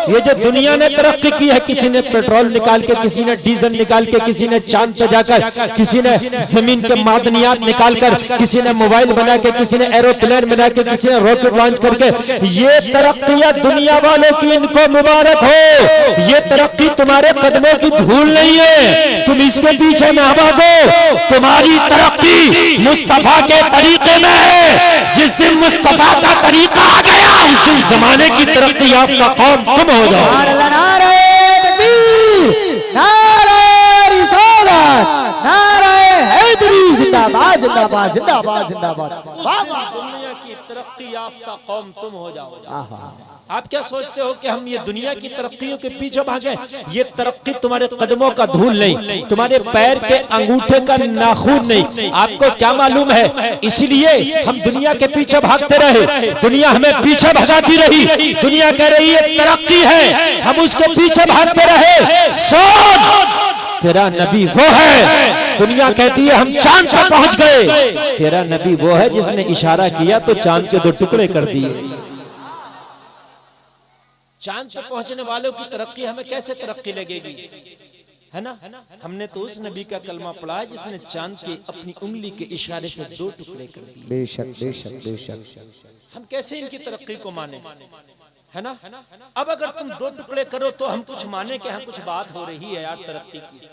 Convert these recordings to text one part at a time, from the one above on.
ये जो दुनिया ने तरक्की की है, किसी ने पेट्रोल निकाल के, किसी ने डीजल निकाल के, किसी ने चांद पे जाकर, किसी ने जमीन के मादनियात निकाल कर, किसी ने मोबाइल बना के, किसी ने एरोप्लेन बना के, किसी ने रॉकेट लॉन्च करके, ये तरक्कियां दुनिया वालों की, इनको मुबारक हो। ये तरक्की तुम्हारे कदमों की धूल नहीं है, तुम इसके पीछे ना भागो। तुम्हारी तरक्की मुस्तफा के तरीके में है। जिस दिन मुस्तफा का तरीका आ गया, उस दिन जमाने की तरक्की याफ्ता कौम तुम हो जाओ। नारे तकबीर, नारे रिसालत, नारे हैदरी, जिंदाबाद जिंदाबाद जिंदाबाद जिंदाबाद। दुनिया की तरक्की याफ्ता कौम तुम हो जाओ। आप क्या सोचते हो कि हम ये दुनिया की तरक्कियों के पीछे भागे? ये तरक्की तुम्हारे कदमों का धूल नहीं, तुम्हारे पैर के अंगूठे का नाखून नहीं। आपको क्या मालूम है? इसलिए हम दुनिया के पीछे भागते रहे, दुनिया हमें पीछे भगाती रही। दुनिया कह रही है तरक्की है, हम उसके पीछे भागते रहे। सुन, तेरा नबी वो है, दुनिया कहती है हम चांद पर पहुंच गए, तेरा नबी वो है जिसने इशारा किया तो चांद के 2 टुकड़े कर दिए। चांद पे पहुंचने वालों की तरक्की हमें कैसे तरक्की लगेगी, है ना? हमने तो उस नबी का कलमा पढ़ा है जिसने चांद के अपनी उंगली के इशारे से 2 टुकड़े कर दिए। बेशक बेशक बेशक। हम कैसे इनकी तरक्की को माने, है ना? अब अगर तुम 2 टुकड़े करो तो हम कुछ माने कि यहाँ कुछ बात हो रही है यार तरक्की की।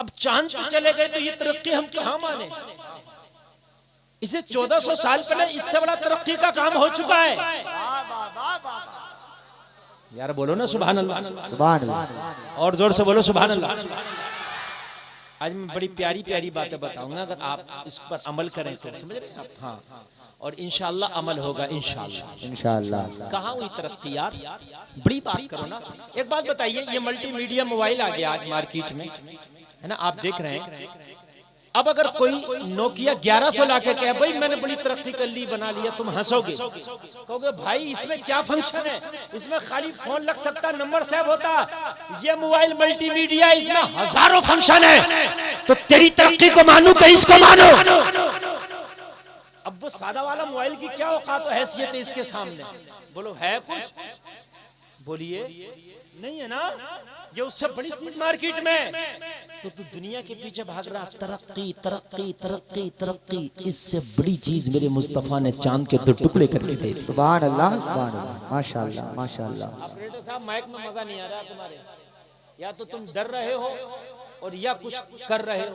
अब चांद पे चले गए तो ये तरक्की हम कहाँ माने? इसे 1400 साल पहले इससे बड़ा तरक्की का काम हो चुका है। यार बोलो ना सुभान अल्लाह, सुभान अल्लाह, और जोर से बोलो सुभान अल्लाह। आज मैं बड़ी प्यारी प्यारी बातें बताऊंगा, अगर आप इस पर अमल करें तो, समझ रहे हैं आप? हाँ, और इंशाअल्लाह अमल होगा, इंशाअल्लाह इंशाअल्लाह। कहाँ हुई तरक्की यार, बड़ी बात करो ना। एक बात बताइए, ये मल्टीमीडिया मोबाइल आ गया आज मार्केट में, है ना? आप देख रहे हैं। अब अगर कोई नोकिया 1100 लाके कहे भाई मैंने बड़ी तरक्की कर ली, बना लिया, तुम हंसोगे, कहोगे भाई इसमें क्या फंक्शन है, इसमें खाली फोन लग सकता, नंबर सेव होता। ये मोबाइल मल्टीमीडिया, इसमें हजारों फंक्शन है, तो तेरी तरक्की को मानू कि इसको मानो? अब वो सादा वाला मोबाइल की क्या औकात और हैसियत है इसके सामने? बोलो है कुछ? बोलिए, नहीं है ना? ये उससे बड़ी चीज मार्केट में, तो तू दुनिया के पीछे भाग रहा। तरक्की तरक्की तरक्की तरक्की, इससे बड़ी चीज मेरे मुस्तफा ने चांद के 2 टुकड़े करके दे। सुभान अल्लाह सुभान अल्लाह, माशाअल्लाह माशाअल्लाह। ऑपरेटर साहब माइक में मजा नहीं आ रहा तुम्हारे, या तो तुम डर रहे हो और या कुछ कर रहे हो।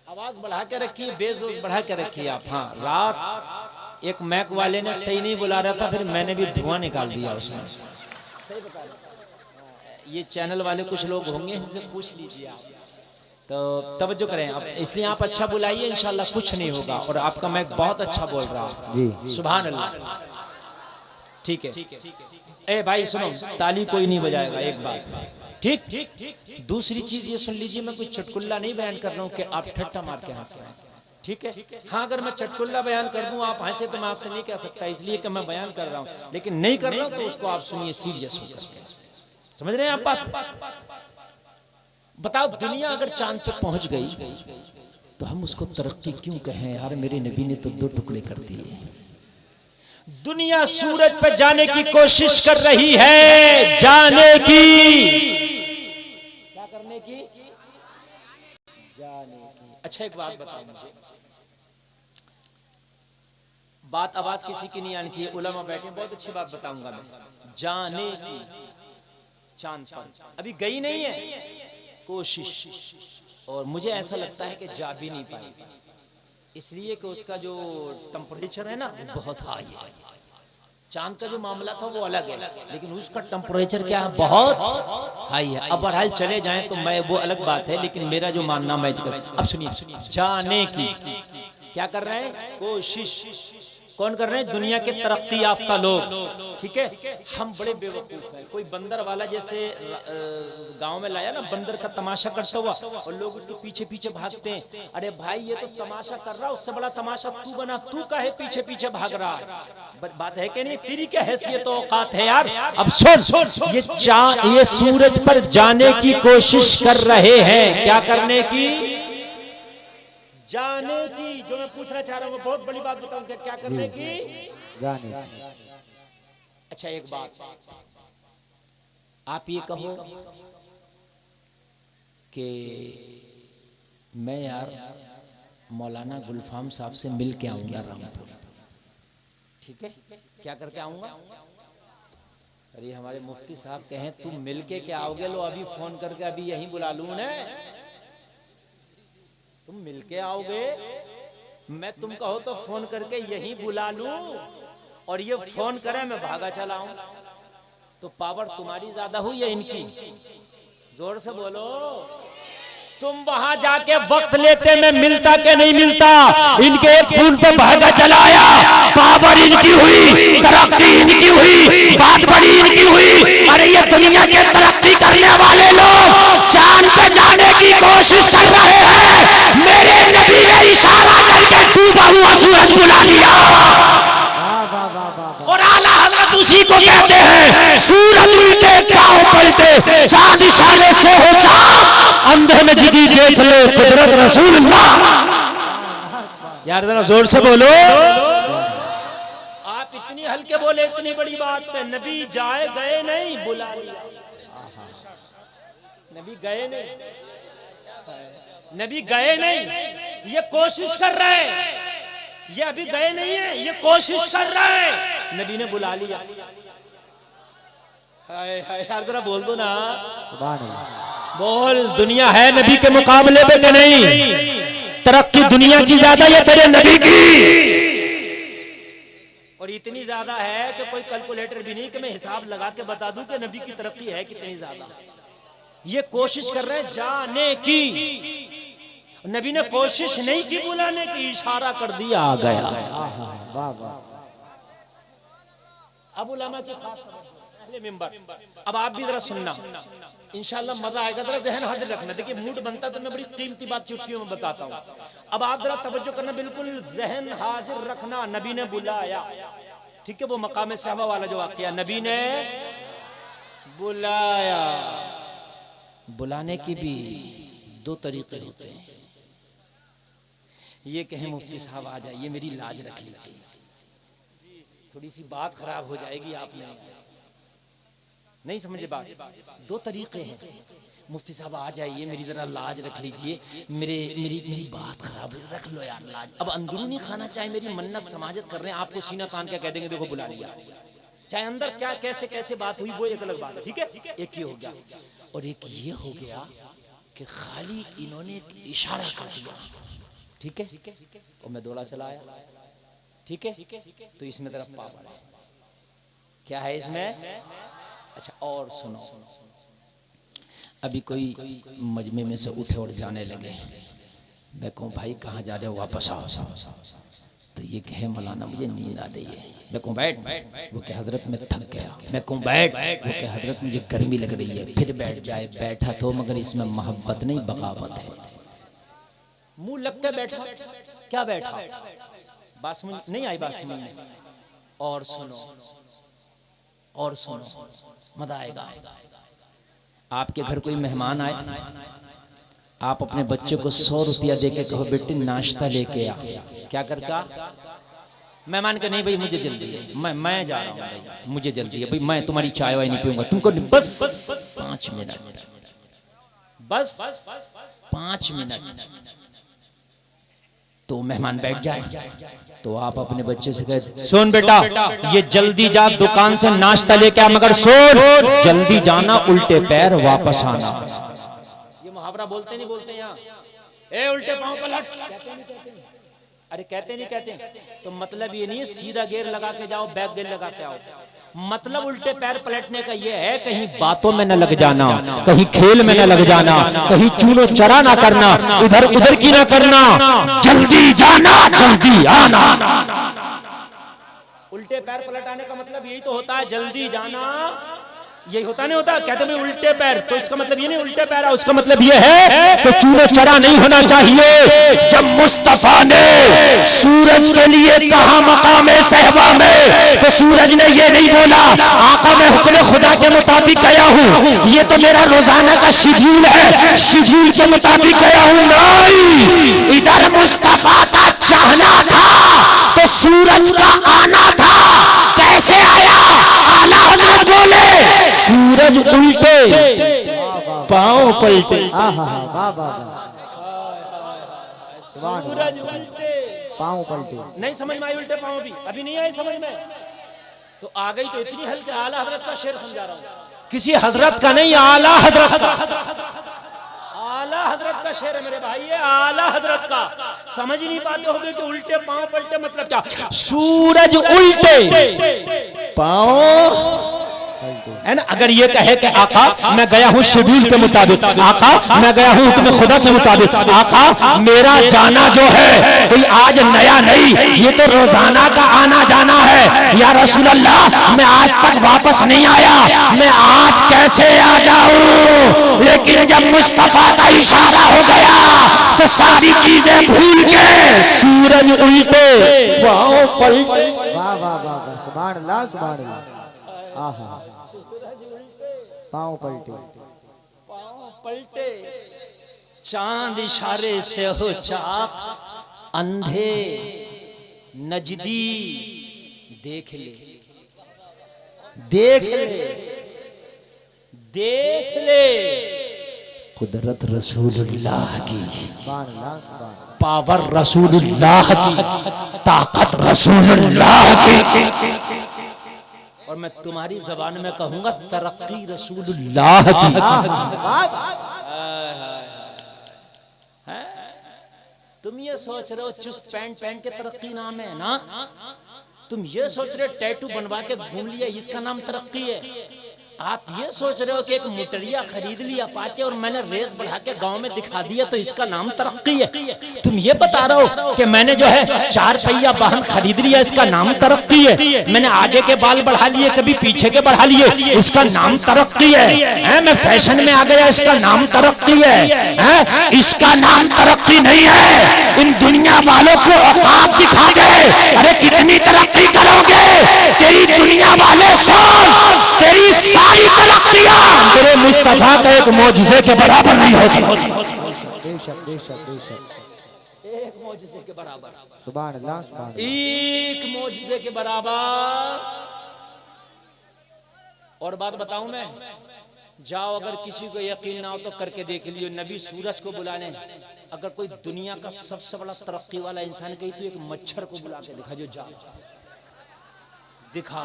आवाज बढ़ा के रखिए, बेस बढ़ा के रखिए आप। हाँ, रात एक मैक वाले ने सही नहीं बुला रहा था, फिर मैंने भी धुआं निकाल दिया उसमें। सही बता रहे, ये चैनल वाले कुछ लोग होंगे, इनसे पूछ लीजिए आप, तो तवज्जो करें आप। इसलिए आप अच्छा बुलाइए, इंशाल्लाह कुछ नहीं होगा। और आपका मैक बहुत अच्छा बोल रहा है, सुभान अल्लाह। ठीक है, ए भाई सुनो, ताली कोई नहीं बजाएगा, एक बात ठीक। दूसरी चीज ये सुन लीजिए, मैं कोई चुटकुल्ला नहीं बयान कर रहा हूँ कि आप ठट्टा मार के हंसे, ठीक है? हाँ, अगर मैं चटकुल्ला बयान कर दूं आप हंसे तो मैं आपसे नहीं कह सकता, इसलिए कि मैं बयान कर रहा हूं, लेकिन नहीं कर रहा हूं तो उसको आप सुनिए सीरियस होकर। समझ रहे हैं आप बात? बताओ, दुनिया अगर चांद पे पहुंच गई तो हम उसको तरक्की क्यों कहें यार? मेरे नबी ने तो 2 टुकड़े कर दिए। दुनिया सूरज पे जाने की कोशिश कर रही है, जाने की, क्या करने की? जाने की। अच्छा एक बात बताओ मुझे, बात आवाज किसी की नहीं आनी चाहिए, उलमा बैठे, बहुत अच्छी बात बताऊंगा मैं। जाने की, चांद पर अभी गई नहीं है, कोशिश, और मुझे ऐसा लगता है कि जा भी नहीं पाएगी, इसलिए कि उसका जो टेम्परेचर है ना बहुत हाई है। चांद का जो मामला था वो अलग है, लेकिन उसका टेम्परेचर क्या है, बहुत हाई है। अब बहरहाल चले जाएं तो मैं, वो अलग बात है, लेकिन मेरा जो मानना मैं, अब सुनिए, जाने की क्या कर रहे हैं? कोशिश। कौन कर रहे हैं? दुनिया के तरक्की याफ्ता लोग, ठीक है? हम बड़े बेवकूफ हैं। कोई बंदर वाला जैसे गांव में लाया ना, बंदर का तमाशा करता हुआ, और लोग उसके पीछे पीछे भागते हैं। अरे भाई ये तो तमाशा कर रहा, उससे बड़ा तमाशा तू बना, तू काहे पीछे पीछे भाग रहा? बात है कि नहीं? तेरी क्या हैसियत औकात है यार? अब सुन, ये सूरज पर जाने की कोशिश कर रहे हैं। क्या करने की? जाने की। जो मैं पूछना चाह रहा हूँ, बहुत बड़ी बात बताऊं, क्या करने की? जाने की। अच्छा एक बात, आप ये कहो कि मैं यार मौलाना गुलफाम साहब से मिल के आऊंगा रामपुर, ठीक है, क्या करके आऊंगा? अरे हमारे मुफ्ती साहब कहें तुम मिल के क्या आओगे, लो अभी फोन करके अभी यहीं बुला लूं ना, तुम मिल के आओगे? मैं तुम कहो तो फोन करके यहीं बुला लूं और ये फोन करे मैं भागा चला हूं, तो पावर तुम्हारी ज्यादा हुई या इनकी? जोर से बोलो। तुम वहां जाके वक्त लेते मैं मिलता के नहीं मिलता, इनके एक फोन पे भागा चलाया, पावर इनकी हुई, तरक्की इनकी हुई, बात बड़ी इनकी हुई। अरे ये दुनिया के तरक्की करने वाले लोग चांद पे जाने की कोशिश कर रहे हैं, मेरे नबी ने इशारा करके डूबा हुआ सूरज बुला लिया। और आला हजरत उसी को कहते हैं सूरज उल्टे पांव पलटे, चांद इशारे से हो जा, अंधे में जिंदगी देख ले कुदरत रसूलुल्लाह। यार जरा जोर से बोलो। आप इतनी हल्के बोले इतनी बड़ी बात पे, नबी जाए गए नहीं, बुला लिया। नबी गए नहीं, नबी गए नहीं, ये कोशिश कर रहे हैं, ये अभी गए नहीं है, ये कोशिश कर रहा है, नबी ने बुला लिया। हाय हाय यार जरा बोल दो ना, सुभान अल्लाह। बोल, दुनिया है नबी के मुकाबले पे कि नहीं? तरक्की दुनिया की ज्यादा या तेरे नबी की? और इतनी ज्यादा है कि कोई कैलकुलेटर भी नहीं कि मैं हिसाब लगा के बता दूं कि नबी की तरक्की है कितनी ज्यादा। ये कोशिश कर रहे हैं जाने की, नबी ने कोशिश नहीं की बुलाने की, इशारा कर दिया आ गया। वाह वाह। अब उलमा के खास अहले मिंबर, अब आप भी जरा सुनना, इंशाल्लाह मजा आएगा, जरा जहन हाजिर रखना। देखिए मूड बनता तो मैं बड़ी कीमती बात चुटकियों में बताता हूँ। अब आप जरा तवज्जो करना, बिल्कुल जहन हाजिर रखना। नबी ने बुलाया, ठीक है, वो मकाम सहबा वाला जो वाकया, नबी ने बुलाया। बुलाने की भी दो तरीके होते हैं। ये कहे मुफ्ती साहब आ जाइए, मेरी लाज रख लीजिए, थोड़ी सी बात खराब हो जाएगी, आप नहीं समझे बात। दो तरीके हैं, मुफ्ती साहब आ जाइए, मेरी जरा लाज रख लीजिए, मेरी मेरी बात खराब रख लो यार लाज। अब अंदरूनी खाना चाहे मेरी मन्नत समाजत कर रहे हैं, आपको सीना कान क्या कह देंगे, देखो बुला लिया, चाहे अंदर क्या कैसे कैसे बात हुई वो एक अलग बात है, ठीक है। एक ये हो गया, और एक ये हो गया कि खाली इन्होंने एक इशारा कर दिया, ठीक है, और मैं दौड़ा चला आया, ठीक है, तो इसमें तरफ पावर है, क्या है इसमें? अच्छा और सुनो, अभी कोई मजमे में से उठे और जाने लगे, मैं कहूँ भाई कहाँ जा रहे हो, वापस आओ, तो ये कहे मौलाना मुझे नींद आ रही है, मैं कहूँ बैठ, वो कहे हजरत मैं थक गया, मैं कहूँ बैठ, वो कहे हजरत मुझे गर्मी लग रही है, फिर बैठ जाए, बैठा तो मगर इसमें मोहब्बत नहीं बगावत है, मुंह लगता बैठा, क्या बैठा, बात समझ नहीं आई, बात समझ नहीं। और सुनो, और सुनो, मजा आएगा। आपके घर कोई मेहमान आए, आप अपने बच्चे को 100 रुपया देके कहो बेटे नाश्ता लेके आ, क्या करता? मेहमान के नहीं भाई मुझे जल्दी है, मैं जा रहा हूँ भाई, मुझे जल्दी है भाई, मैं तुम्हारी चाय वाय नहीं पीऊंगा, तुमको बस 5 मिनट, बस 5 मिनट, तो मेहमान बैठ जाए, तो आप अपने बच्चे से कहे सुन बेटा ये जल्दी जा दुकान से नाश्ता लेके आ, मगर सुन जल्दी जाना, उल्टे पैर वापस आना। ये मुहावरा बोलते नहीं बोलते यहाँ, ए उल्टे पांव पलट, कहते नहीं कहते? अरे कहते नहीं कहते? तो मतलब ये नहीं है सीधा गेर लगा के जाओ, बैक गेर लगा के आओ, मतलब उल्टे पैर पलटने का ये है कहीं बातों में न लग जाना, कहीं खेल में न लग जाना, कहीं चूनो चरा ना करना, इधर उधर की ना करना, जल्दी जाना जल्दी आना। उल्टे पैर पलटाने का मतलब यही तो होता है, जल्दी जाना, यही होता नहीं होता? कहते भाई उल्टे पैर, तो इसका मतलब ये नहीं उल्टे पैर है, उसका मतलब ये है कि चूनो चरा नहीं होना चाहिए। जब मुस्तफा ने सूरज के लिए कहा मकाम सहबा में, तो सूरज ने ये नहीं बोला आका मैं हुक्म खुदा के मुताबिक गया हूँ, ये तो मेरा रोजाना का शेड्यूल है, शेड्यूल के मुताबिक गया हूँ, नहीं, इधर मुस्तफा का चाहना था तो सूरज का आना था। कैसे आया? सूरज उल्टे पांव पलटे। हाँ हाँ हाँ, वाह वाह वाह, सूरज उल्टे पाँव पलटे। नहीं समझ में आई उल्टे पांव भी अभी नहीं आई समझ में, तो आ गई तो इतनी हल्के आला हजरत का शेर समझा रहा हूं, किसी हजरत का नहीं, आला हजरत का, आला हजरत का शेर है मेरे भाई, ये आला हजरत का। समझ ही नहीं पाते होगे कि उल्टे पांव पलटे मतलब क्या। सूरज उल्टे पांव है ना। अगर ये कहे कि आका मैं गया हूँ शेड्यूल के मुताबिक, आका मैं गया हूँ हुक्म खुदा के मुताबिक, आका मेरा जाना जो है कोई आज नया नहीं, ये तो रोजाना का आना जाना है। या रसूल अल्लाह मैं आज तक वापस नहीं आया, मैं आज कैसे आ जाऊं। लेकिन जब मुस्तफा का इशारा हो गया तो सारी चीजें भूल के सूरज उल्टे पांव पलटे। वाह वाह वाह वाह, सुभान अल्लाह सुभान अल्लाह। आहा, पाँव पलटे, पांव पलटे, चांद इशारे से हो चाक, अंधे नजदी देख ले, देख ले, देख ले कुदरत रसूलुल्लाह की, सुभान अल्लाह सुभान अल्लाह। पावर रसूलुल्लाह की, ताकत रसूलुल्लाह की, और मैं तुम्हारी जबान में कहूंगा तरक्की रसूलुल्लाह की। है? तुम ये सोच रहे हो चुस्त पैंट पहन के तरक्की नाम है ना, तुम ये सोच रहे हो टैटू बनवा के घूम लिया इसका नाम तरक्की है। आप ये सोच रहे हो कि एक मोटरिया खरीद लिया पाचे और मैंने रेस बढ़ा के गांव में दिखा दिया तो इसका नाम तरक्की है। तुम ये बता रहे हो कि मैंने जो है 4 पहिया वाहन खरीद लिया इसका नाम तरक्की है, मैंने आगे के बाल बढ़ा लिए कभी पीछे के बढ़ा लिए इसका नाम तरक्की है, मैं फैशन में आ गया इसका नाम तरक्की है, इसका नाम तरक्की नहीं है। इन दुनिया वालों को औकात दिखा दे, अरे कितनी तरक्की करोगे, तेरी दुनिया वाले सुन, तेरी सारी तरक्कियां तेरे मुस्तफा का एक मौजूजे के बराबर नहीं हो सकती। बेशक बेशक बेशक, एक मौजूजे के बराबर, सुभान अल्लाह सुभान अल्लाह। एक मौजूजे के बराबर। और बात बताऊं मैं, जाओ अगर किसी को यकीन ना हो तो करके देख लियो, नबी सूरज को बुलाने अगर कोई दुनिया का सबसे बड़ा तरक्की वाला इंसान कही तो एक मच्छर को बुला के दिखा, जो जा दिखा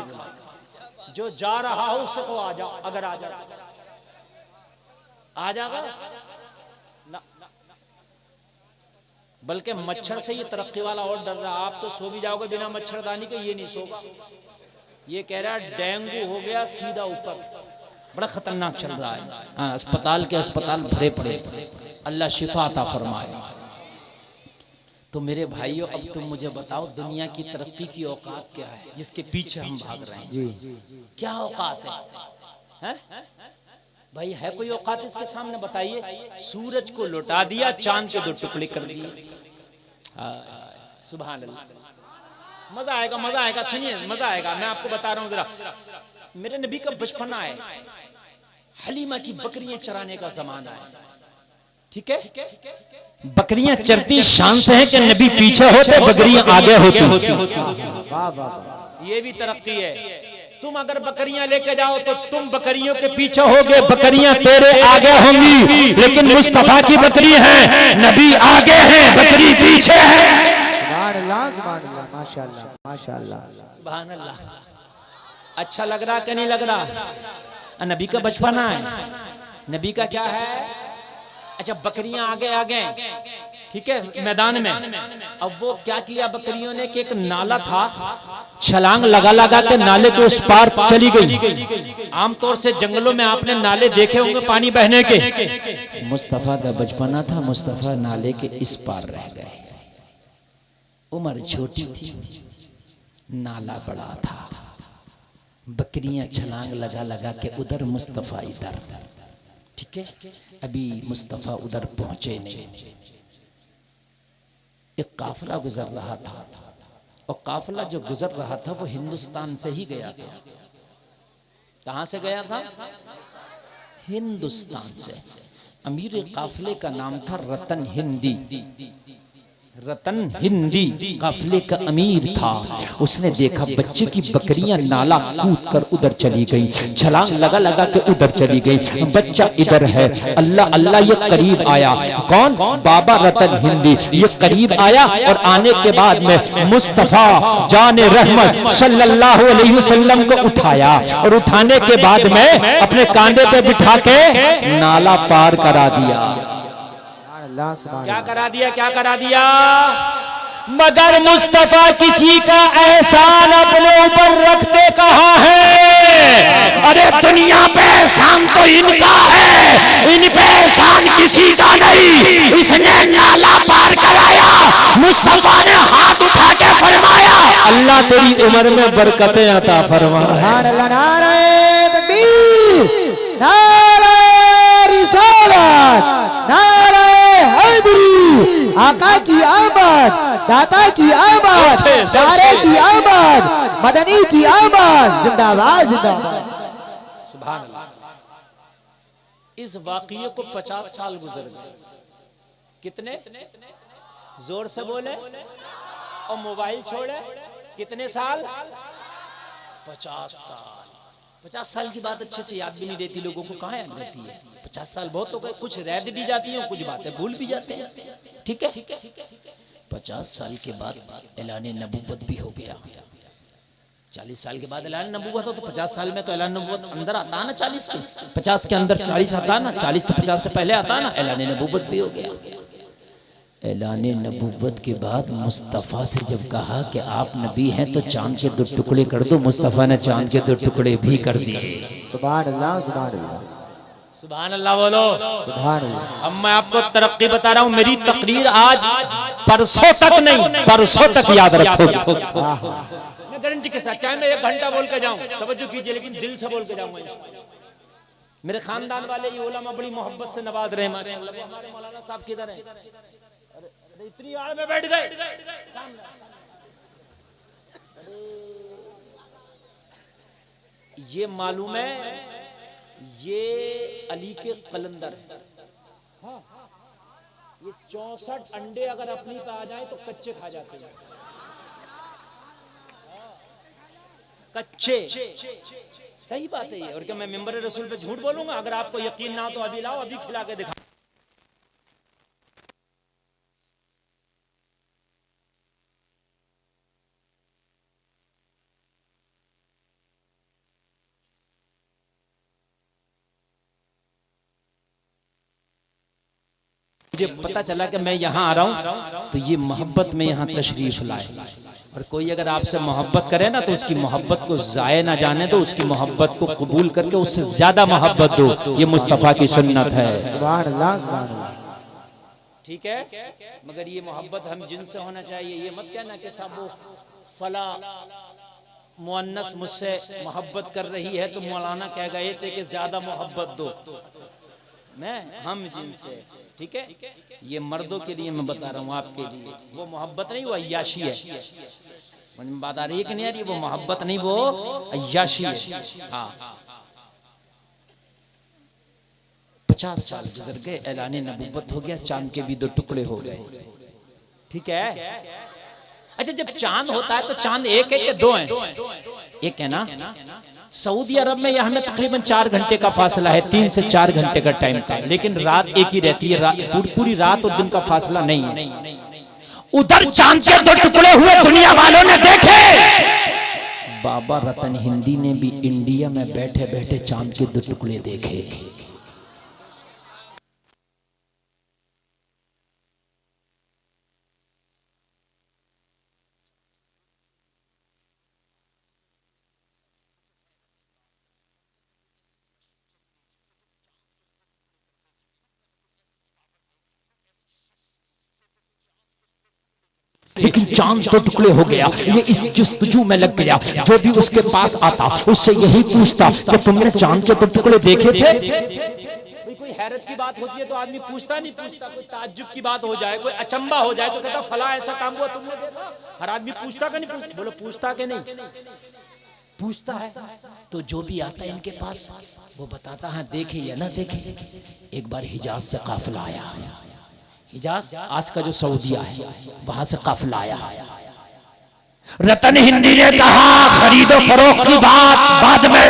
जो जा रहा हो उससे को आ जाओ, अगर आ जाओ आ जाएगा ना, बल्कि मच्छर से ये तरक्की वाला और डर रहा। आप तो सो भी जाओगे बिना मच्छरदानी के, ये नहीं सोगा, ये कह रहा है डेंगू हो गया सीधा ऊपर, बड़ा खतरनाक चल रहा है। हाँ, अस्पताल के अस्पताल भरे पड़े, अल्लाह शिफा अता फरमाए। तो मेरे भाइयों अब तुम मुझे बताओ दुनिया की तरक्की की औकात क्या है जिसके पीछे हम भाग रहे हैं जी, क्या औकात है? भाई है कोई औकात इसके सामने बताइए। सूरज को लौटा दिया, चांद के 2 टुकड़े कर दिए। सुभान अल्लाह, मजा आएगा मजा आएगा, सुनिए मजा आएगा। मैं आपको बता रहा हूं जरा, मेरे नबी का बचपना है, हलीमा की बकरियां चराने का जमाना है, ठीक है। बकरियां चरती शान से है कि नबी पीछे होते बकरियां आगे होती। ये भी तरक्की है। तुम अगर बकरियां लेके जाओ तो तुम बकरियों के पीछे होगे, बकरियां तेरे आगे होंगी, लेकिन मुस्तफा की बकरी है, नबी आगे है, बकरी पीछे है। सुभान अल्लाह सुभान अल्लाह, माशाअल्लाह माशाअल्लाह सुभान अल्लाह। अच्छा लग रहा कि नहीं लग रहा? नबी का बचपना है, नबी का क्या है? अच्छा बकरियां आगे आगे, ठीक है, मैदान में। अब वो क्या किया बकरियों ने कि एक नाला था, छलांग लगा लगा के नाले के उस पार चली गई। आमतौर से जंगलों में आपने नाले देखे होंगे पानी बहने के। मुस्तफा का बचपना था, मुस्तफा नाले के इस पार रह गए। उम्र छोटी थी, नाला बड़ा था, बकरियां छलांग लगा लगा के उधर, मुस्तफा इधर, ठीक है। अभी मुस्तफा उधर पहुंचे नहीं। एक काफिला गुजर रहा था, और काफिला जो गुजर रहा था वो हिंदुस्तान से ही गया था। कहां से गया था? हिंदुस्तान से। अमीर काफिले का नाम था रतन हिंदी। रतन हिंदी काफिले का अमीर था। उसने देखा बच्चे की बकरियां नाला कूद कर उधर चली गई, छलांग लगा लगा के उधर चली गई। बच्चा इधर है, अल्लाह अल्लाह, ये करीब आया। कौन? बाबा रतन हिंदी। ये करीब आया और आने के बाद में मुस्तफा जाने रहमत सल्लल्लाहु अलैहि वसल्लम को उठाया और उठाने के बाद में अपने कांधे पे बिठा के नाला पार करा दिया। क्या करा दिया? क्या करा दिया? मगर मुस्तफा किसी का एहसान अपने ऊपर रखते कहाँ है? अरे दुनिया पे एहसान तो इनका है, इन पे एहसान किसी का नहीं। इसने नाला पार कराया, मुस्तफा ने हाथ उठा के फरमाया, अल्लाह तेरी उम्र में बरकतें अता फरमा। सुभान अल्लाह, नारे तकबीर, नारे रिसालत, नारे हैदरी, आका की आमद, दाता की आमद, नारे की आमद, मदनी की आमद, जिंदाबाद जिंदाबाद। सुभान अल्लाह। इस वाक़ये को 50 साल गुजर गए। कितने? जोर से बोले और मोबाइल छोड़े। कितने साल? 50 साल। 50 साल की बात अच्छे से याद भी नहीं रहती लोगों को, कहाँ याद रहती है? 50 साल बहुत हो गए, कुछ रह भी जाती हैं, कुछ बातें भूल भी जाते हैं। ठीक है, 50 साल के बाद ऐलान नबूवत भी हो गया। 40 साल के बाद ऐलान नबूवत हो तो 50 साल में तो ऐलान नबूवत अंदर आता ना, 40 के 50 के अंदर 40 आता ना, 40 तो 50 से पहले आता ना। ऐलान नबूवत भी हो गया। ऐलान नबूवत के बाद मुस्तफ़ा से जब कहा कि आप नबी हैं तो चांद के 2 टुकड़े कर दो, मुस्तफ़ा ने चांद के 2 टुकड़े भी कर दिए। सुभान अल्लाह, सुभान अल्लाह, सुभान अल्लाह बोलो। सुभान अल्लाह। अब मैं आपको तरक्की बता रहा हूँ। मेरी तकरीर आज परसों तक नहीं, परसों तक याद रखोगे। मैं गारंटी के साथ, चाहे मैं 1 घंटा बोल के जाऊं, तवज्जो कीजिए, लेकिन दिल से बोल के जाऊंगा। मेरे खानदान वाले ये उलमा बड़ी मोहब्बत से नवाज रहे माशाअल्लाह। हमारे मौलाना साहब किधर है? अरे इतनी आड़ में बैठ गए। ये मालूम है, ये अली के कलंदर है। हाँ, ये 64 अंडे अगर अपनी पे आ जाए तो कच्चे खा जाते हैं। कच्चे, सही बात है ये। और क्या मैं मिंबर रसूल पे झूठ बोलूंगा? अगर आपको यकीन ना हो तो अभी लाओ, अभी खिला के दिखा। मुझे पता चला कि मैं यहाँ आ रहा हूँ तो ये मोहब्बत में यहाँ तशरीफ लाए। और कोई अगर आपसे मोहब्बत करे ना तो उसकी मोहब्बत को जाए ना जाने दो, उसकी मोहब्बत को कबूल करके उससे ज्यादा मोहब्बत दो। ये मुस्तफ़ा की सुन्नत है। सुभान अल्लाह, सुभान अल्लाह। ठीक है, मगर ये मोहब्बत हम जिनसे होना चाहिए। ये मत कहना कि साहब वो फला मुअन्नस मुझसे मोहब्बत कर रही है तो मौलाना कह गए थे कि ज्यादा मोहब्बत दो। मैं हम जिनसे, ठीक है, ये मर्दों के लिए मैं बता रहा हूँ, आपके लिए वो मोहब्बत नहीं, वो अय्याशी है। समझ में बात आ रही है कि नहीं आ रही? वो मोहब्बत नहीं, वो अय्याशी है। हाँ, 50 साल गुजर गए, ऐलान नबूवत हो गया, चांद के भी 2 टुकड़े हो गए। ठीक है। अच्छा, जब चांद होता है तो चांद एक है कि 2 है? एक है ना। सऊदी अरब में यहाँ हमें तकरीबन 4 घंटे का फासला है, 3 से 4 घंटे का टाइम का, लेकिन रात एक ही रहती है। पूरी रात और दिन का फासला नहीं है। उधर चांद के 2 टुकड़े हुए दुनिया वालों ने देखे। बाबा रतन हिंदी ने भी इंडिया में बैठे बैठे चांद के 2 टुकड़े देखे। लेकिन चांद 2 टुकड़े हो गया। ये इस जस्तजू में लग गया। जो भी उसके पास आता उससे यही पूछता कि तुमने चांद के 2 टुकड़े देखे थे? कोई हैरत की बात होती है तो आदमी पूछता नहीं, पूछता कोई ताज्जुब की बात हो जाए, कोई अचंबा हो जाए तो कहता फला ऐसा काम हुआ तुमने देखा? हर आदमी पूछता का नहीं पूछता? बोलो पूछता के नहीं? पूछता है। तो जो भी आता है इनके पास वो बताता है, देखे या ना देखे। एक बार हिजाज से काफिला आया। हिजाज आज का जो सऊदीया है वहां से काफिला आया। रतन हिंदी ने कहा खरीदो फरोख्त की बात बाद में,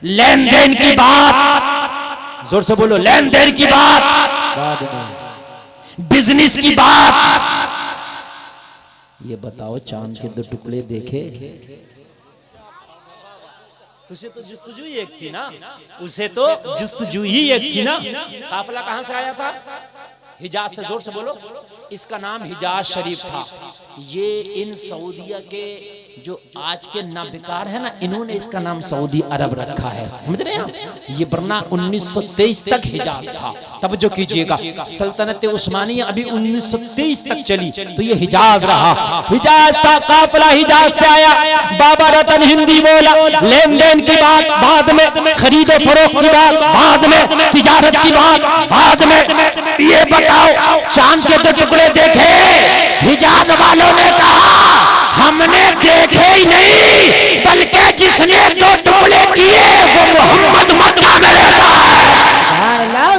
लेन देन की बात, जोर से बोलो, लेन देन की बात बाद में, बिजनेस की बात। ये बताओ चांद के दो टुकड़े देखे? उसे तो जुस्तजू ही एक थी ना, उसे तो जुस्तजू ही एक थी ना। काफिला कहां से आया था? हिजाज से। जोर से बोलो। इसका नाम हिजाज शरीफ था। ये इन सऊदीया के जो आज के नाबिकार है ना, इन्होंने इसका नाम सऊदी अरब रखा है, समझ रहे हैं आप? ये वरना 1923 तक हिजाज था। तब जो कीजिएगा, सल्तनत उस्मानिया अभी 1923 तक चली, तो ये हिजाज रहा, हिजाज था। काफिला हिजाज से आया। बाबा रतन हिंदी बोला लेन देन की बात बाद में, खरीदो फरोख्त की बात बाद में, तिजारत की बात बाद में। ये बताओ चांद के दो टुकड़े देखे? हिजाज वालों ने कहा हमने देखे ही नहीं, बल्कि जिसने दो टुकड़े किए वो मोहम्मद मक्का में रहता है।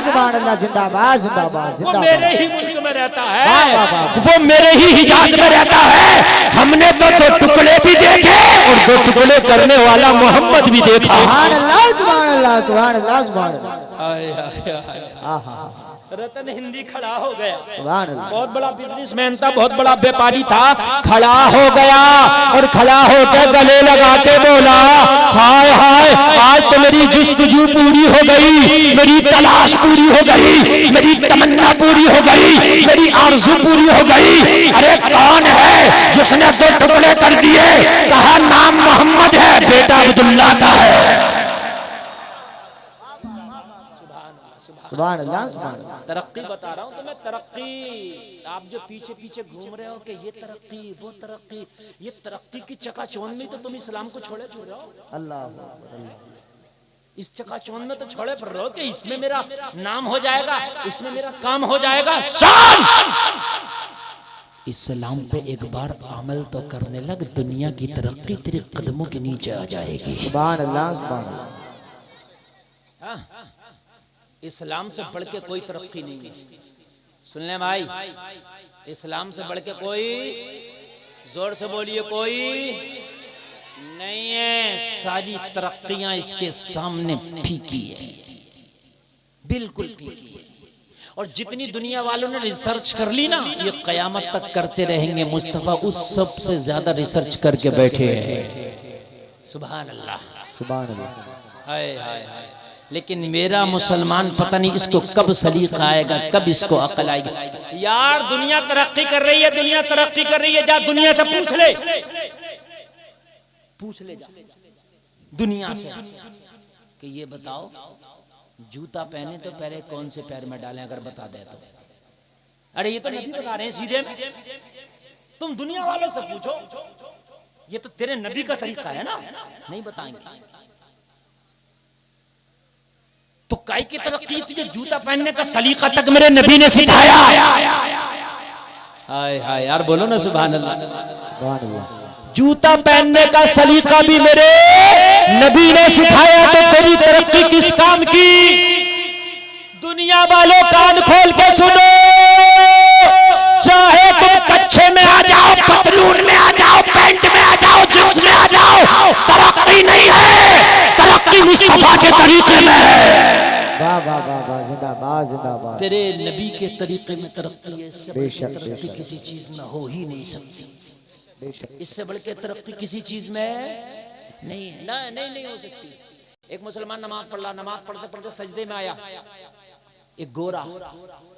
सुभान अल्लाह, जिंदाबाद जिंदाबाद वो जिंदाबाद। मेरे ही मुल्क में रहता वाह, है, वाह, वाह। वो मेरे ही हिजाज में रहता है। हमने तो दो टुकड़े भी देखे और दो टुकड़े करने वाला मोहम्मद भी देखा। सुभान अल्लाह सुभान अल्लाह सुभान अल्लाह सुभान अल्लाह। आहा, रतन हिंदी खड़ा हो गया। सुभान अल्लाह। बहुत बड़ा बिजनेसमैन था, बहुत बड़ा व्यापारी था, खड़ा हो गया और खड़ा होकर गले लगा के बोला हाय हाय, आज तो मेरी जुस्तजू पूरी हो गई, मेरी तलाश पूरी हो गई, मेरी तमन्ना पूरी हो गई, मेरी आरज़ू पूरी हो गई। अरे कौन है जिसने दो टुकड़े कर दिए? कहा नाम मोहम्मद है, बेटा अब्दुल्ला का है। सुभान अल्लाह सुभान अल्लाह। तरक्की बता रहा हूं तुम्हें, तरक्की। आप जो पीछे पीछे घूम रहे हो कि ये तरक्की वो तरक्की, ये तरक्की की चकाचौंध में तो तुम इस्लाम को छोड़े फिर रहे हो। अल्लाह, इस चकाचौंध में तो छोड़े फिर रहे हो कि इसमें मेरा नाम हो जाएगा, इसमें मेरा काम हो जाएगा। शान! इस्लाम पे एक बार अमल तो करने लग, दुनिया की तरक्की तेरे कदमों के नीचे आ जाएगी। सुभान अल्लाह सुभान अल्लाह। इस्लाम से बढ़ के कोई तरक्की नहीं है। सुन ले भाई, इस्लाम से बढ़ के कोई, जोर से बोलिए, कोई नहीं है। सारी तरक्कियां इसके सामने फीकी है, बिल्कुल फीकी है। और जितनी दुनिया वालों ने रिसर्च कर ली ना, ये कयामत तक करते रहेंगे। मुस्तफा उस सब से ज्यादा रिसर्च करके बैठे हैं। सुभान अल्लाह सुभान अल्लाह। हाय हाय हाय। लेकिन मेरा मुसलमान पता नहीं इसको कब सलीका आएगा, कब इसको अकल आएगी। यार दुनिया तरक्की कर रही है, दुनिया तरक्की कर रही है, जा दुनिया से पूछ ले, पूछ ले जा दुनिया से कि ये बताओ जूता पहने तो पहले कौन से पैर में डालें, अगर बता दे तो। अरे ये तो नबी बता रहे हैं सीधे, तुम दुनिया वालों से पूछो, ये तो तेरे नबी का तरीका है ना, नहीं बताएंगे। तो काय की तरक्की, तुझे जूता पहनने का सलीका तक मेरे नबी ने सिखाया। हाय हाय यार, बोलो ना सुभान अल्लाह। सुभान अल्लाह। जूता पहनने का सलीका भी मेरे नबी ने सिखाया, तो तेरी तरक्की किस काम की? दुनिया वालों कान खोल के सुनो, चाहे तुम कच्छे में आ जाओ, पतलून में आ जाओ, पैंट में आ जाओ, जींस में आ जाओ, तरक्की नहीं है, तरक्की मुस्तफा के तरीके में है। वाह वाह वाह वाह, जिंदाबाद जिंदाबाद। तेरे नबी के तरीके में तरक्की है, इससे बढ़ के बेशक, तरक्की बेशक। किसी चीज में हो ही नहीं सकती। बेशक। इससे बढ़ के तरक्की किसी चीज में नहीं है, ना नहीं हो सकती। एक मुसलमान नमाज पढ़ रहा, नमाज पढ़ते पढ़ते सजदे में आया। एक गोरा,